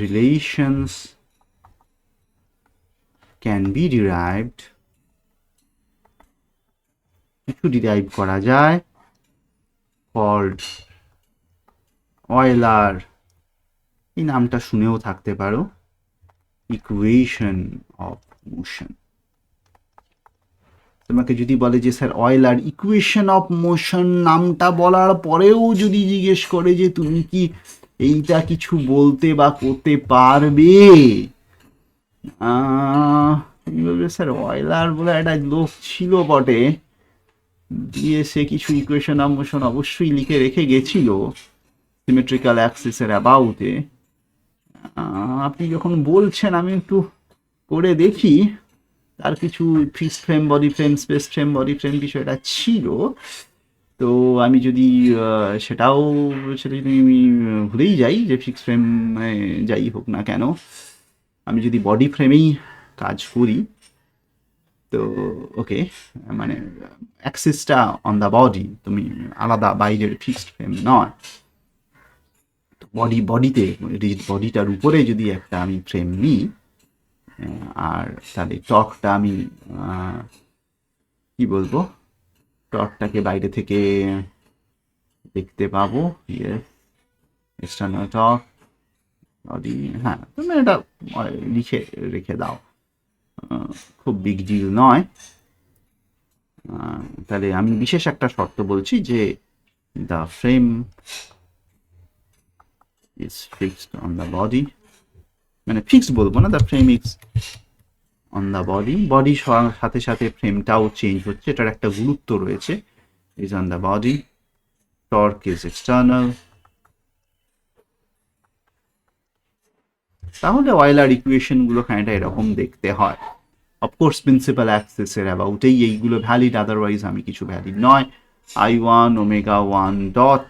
relations can be derived, কিছু ডিরাইভ করা যায়, called Euler, এই নামটা শুনেও থাকতে পারো, ইকুয়েশন অফ মোশন। তোমাকে যদি বলে যে sir Euler equation of motion নামটা বলার পরেও যদি জিজ্ঞেস করে যে তুমি কি এইটা কিছু বলতে বা করতে পারবে? তুমি বলবে স্যার অয়লার বলে একটা লোক ছিল বটে, দিয়ে সে কিছু ইকুয়েশন আমোশন অবশ্যই লিখে রেখে গেছিল সিমেট্রিক্যাল অ্যাক্সিসের অ্যাবাউটে। আপনি যখন বলছেন আমি একটু করে দেখি। তার কিছু fixed frame, body frame, space frame, body frame বিষয়টা ছিল। তো আমি যদি সেটা যদি আমি ভুলেই যাই যে ফিক্সড ফ্রেম যাই হোক না কেন, আমি যদি বডি ফ্রেমেই কাজ করি, তো ওকে, মানে অ্যাক্সিসটা অন দ্য বডি, তুমি আলাদা বাইরের ফিক্সড ফ্রেম নয়। তো বডিতে বডিটার উপরে যদি একটা আমি ফ্রেম নিই, আর তাহলে টর্কটা আমি কি বলবো, টর্কটাকে বাইরে থেকে দেখতে পাবো। Yes, external torque body. হ্যাঁ, তুমি এটা লিখে রেখে দাও, খুব বিগ ডিল নয়। তাহলে আমি বিশেষ একটা শর্ত বলছি যে the frame is fixed on the body, মানে ফিক্সড বলবো না, the frame is on the body, বডির সাথে সাথে ফ্রেমটাও চেঞ্জ হচ্ছে, এটার একটা গুরুত্ব রয়েছে। Is on the body, torque is external. তাহলে অয়লার ইকুয়েশন গুলো খানিকটা এরকম দেখতে হয়। অফকোর্স প্রিন্সিপাল অ্যাক্সিসের অ্যাবাউটেই এইগুলো ভ্যালিড, আদারওয়াইজ আমি কিছু ভ্যালিড নয়। I1 ওমেগা 1 ডট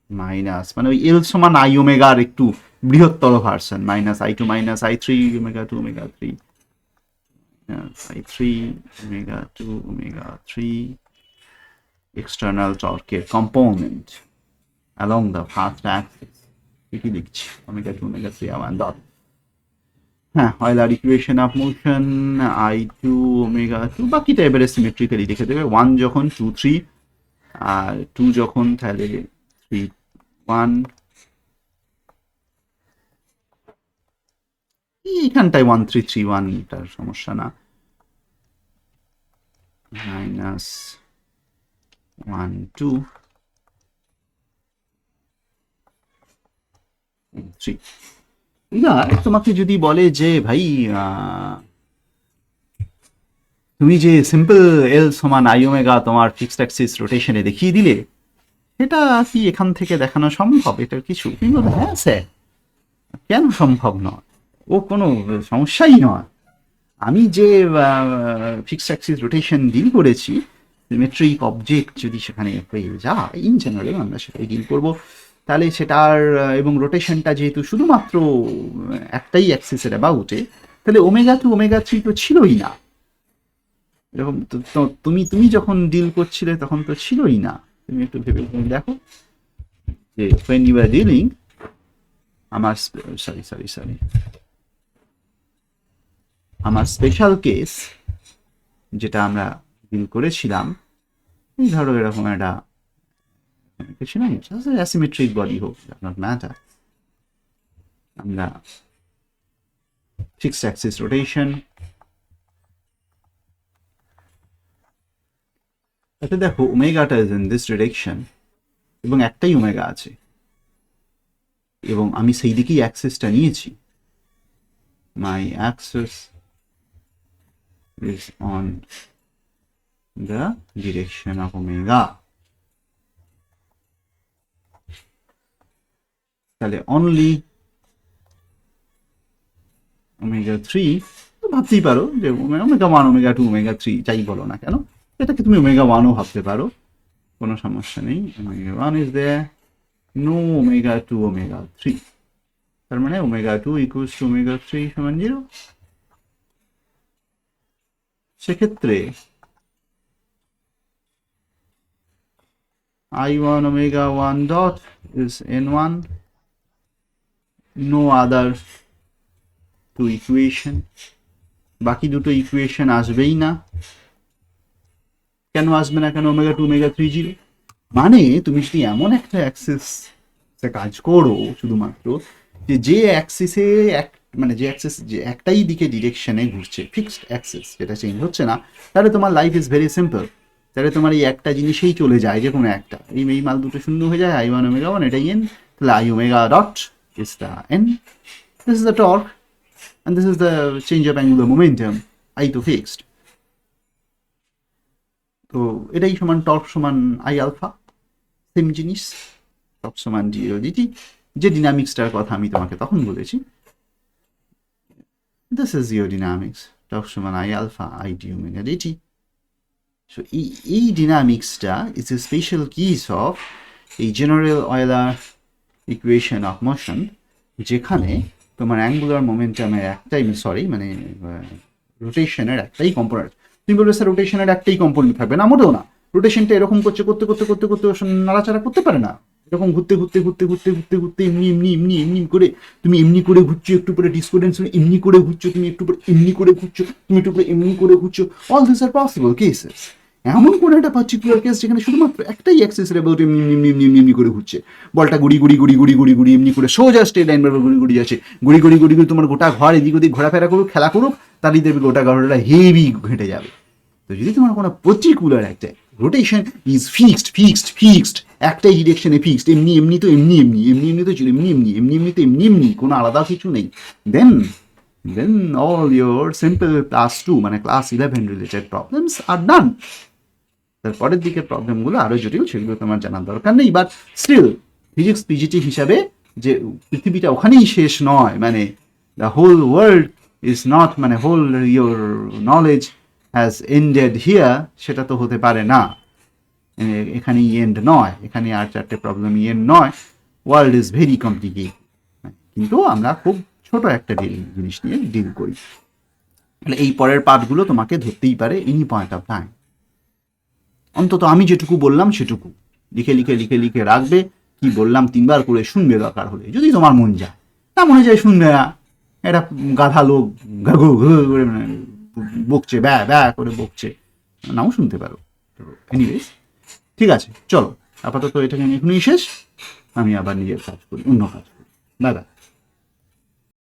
মাইনাস, মানে ওই এল সমান আই ওমেগার একটু বৃহত্তর version, minus I2 minus I3 omega 2 omega 3, I3 omega 2 omega 3 external টর্কের component along the first axis। কি লিখছি, ওমেগা 2 ওমেগা 3 1 ডট। হ্যাঁ, Euler equation of motion I2 omega 2, বাকিটা এবারে সিমেট্রিক্যালি লিখে দেবে। 1 যখন 2 3, আর 2 যখন তাহলে 3 1, এইখানটায় 1 3 3 1, তার সমস্যা না। মাইনাস 1 2 3। এবার তোমাকে যদি বলে যে ভাই তুমি যে সিম্পল এল সমান আই ওমেগা তোমার ফিক্সড অ্যাক্সিস রোটেশনে দেখিয়ে দিলে, এটা কি এখান থেকে দেখানো সম্ভব? এটার কিছু? তুমি বলবে হ্যাঁ স্যার, কেন সম্ভব নয়, ও কোনো সমস্যাই নয়। আমি যে ফিক্সড অ্যাক্সিস রোটেশন ডিল করেছি, সিমেট্রিক অবজেক্ট যদি সেখানে হয়ে যায়, ইন জেনারেল আমরা সেটাই ডিল করবো। তাহলে সেটার এবং রোটেশনটা যেহেতু শুধুমাত্র একটাই অ্যাক্সিসের অ্যাবাউটে, তাহলে ওমেগা 2 ওমেগা 3 তো ছিলই না। এরকম তুমি যখন ডিল করছিলে তখন তো ছিলই না। তুমি একটু ভেবে দেখো যে when you are dealing, আমার সরি আমার স্পেশাল কেস যেটা আমরা ডিল করেছিলাম, এই ধরো এরকম একটা কিছু না, অ্যাসিমেট্রিক বডি হোক, নট ম্যাটার, আমরা ফিক্সড অ্যাক্সিস রোটেশন, তাতে দেখো ওমেগাটা ইজ ইন দিস ডিরেকশন এবং একটাই ওমেগা আছে, এবং আমি সেই দিকেই অ্যাক্সিসটা নিয়েছি। My axis is on the direction of omega। তাহলে অনলি ওমেগা 3, তো ভাবতেই পারো যে ওমেগা 1 ওমেগা 2 ওমেগা 3 যাই বলো না কেন, এটাকে তুমি ওমেগা 1ও ভাবতে পারো, কোনো সমস্যা নেই। Omega 1 is there, no omega 2 omega 3, তার মানে ওমেগা 2 ইকুয়ালস টু ওমেগা 3 সমান 0। সেক্ষেত্রে I1 omega 1 dot is N1, no other two equation, বাকি দুটো ইকুয়েশন আসবেই না। কেন আসবে না? কেন ওমেগা 2 ওমেগা 3 0। মানে তুমি যদি এমন একটা অ্যাক্সিস কাজ করো শুধুমাত্র যে অ্যাক্সিসে মানে যে অ্যাক্সিস যে একটাই দিকে ডিরেকশনে ঘুরছে, ফিক্সড অ্যাক্সিস যেটা চেঞ্জ হচ্ছে না, তাহলে তোমার লাইফ ইজ ভেরি সিম্পল। তাহলে তোমার এই একটা জিনিসেই চলে যায়, যে কোনো একটা, এই মাল দুটো শূন্য হয়ে যায়, I1 ওমেগা 1 এটাই এন, তাহলে I omega dot is the n, this is the torque, and this is the change of angular momentum, I তো fixed. তো এটাই সমান টর্ক সমান I আলফা, সেম জিনিস, টর্ক সমান জিরো ডিটি, যে ডিনামিক্সটার কথা আমি তোমাকে তখন বলেছি। This is your dynamics, torque সমান I alpha I d omega dt. So এই ডিনামিক্সটা is a special case of a general Euler equation of motion, যেখানে তোমার অ্যাঙ্গুলার মোমেন্টামের একটাই মানে রোটেশনের একটাই কম্পোনেন্ট। তুমি বলবে স্যার রোটেশনের একটাই কম্পোনেন্ট থাকবে না, মোটেও না। রোটেশনটা এরকম করতে নাড়াচাড়া করতে পারে না, এরকম ঘুরতে এমনি করে তুমি এমনি করে ঘুরছো, একটু পরে ডিসকোডেন্স এমনি করে ঘুরছো, তুমি একটু পরে এমনি করে ঘুরছো, তুমি একটু পরে এমনি করে ঘুরছো। All this are possible cases. এমন কোনো একটা পার্টিকুলার কেস যেখানে শুধুমাত্র একটাই অ্যাক্সিস রেবল এমনি করে ঘুরছে, বলটা গুড়ি এমনি করে সোজা স্ট্রেট লাইন বরাবর গুড়ি যাচ্ছে, গুড়ি তোমার গোটা ঘর এদিক ওদিক ঘোরাফেরা করুক, খেলা করুক, তারই দেখবে গোটা ঘরটা হেভি ঘেঁটে যাবে। তো যদি তোমার কোনো পার্টিকুলার একটা রোটেশন ইজ ফিক্সড, একটাই ডিরেকশনে ফিক্সড, এমনি তো এমনি, কোনো আলাদা কিছু নেই, then all your simple class 2 মানে class 11 related problems are done. তারপরের দিকের প্রবলেমগুলো আরো জটিল, সেগুলো তোমার জানার দরকার নেই। বাট স্টিল ফিজিক্স পিজিটি হিসাবে যে পৃথিবীটা ওখানেই শেষ নয়, মানে the whole world is not, মানে whole your knowledge has ended here, সেটা তো হতে পারে না। এখানেই এন্ড নয়, এখানে আর চারটে প্রবলেম এন্ড নয়। ওয়ার্ল্ড ইজ ভেরি কমপ্লিকেটেড, কিন্তু আমরা খুব ছোট একটা জিনিস নিয়ে ডিল করি। তাহলে এই পরের পার্টগুলো তোমাকে ধরতেই পারে এনি পয়েন্ট অফ টাইম। অন্তত আমি যেটুকু বললাম সেটুকু লিখে রাখবে। কি বললাম 3 বার করে শুনবে দরকার হলে, যদি তোমার মন যায়। না মনে যায় শুনবে না, এটা গাধা লোক ঘু করে বকছে, ব্যা করে বকছে, নাও শুনতে পারো। এনিওয়েজ ঠিক আছে, চলো আপাতত এটাকে এখনই শেষ, আমি আবার নিজের কাজ করি, অন্য কাজ করি। Bye bye.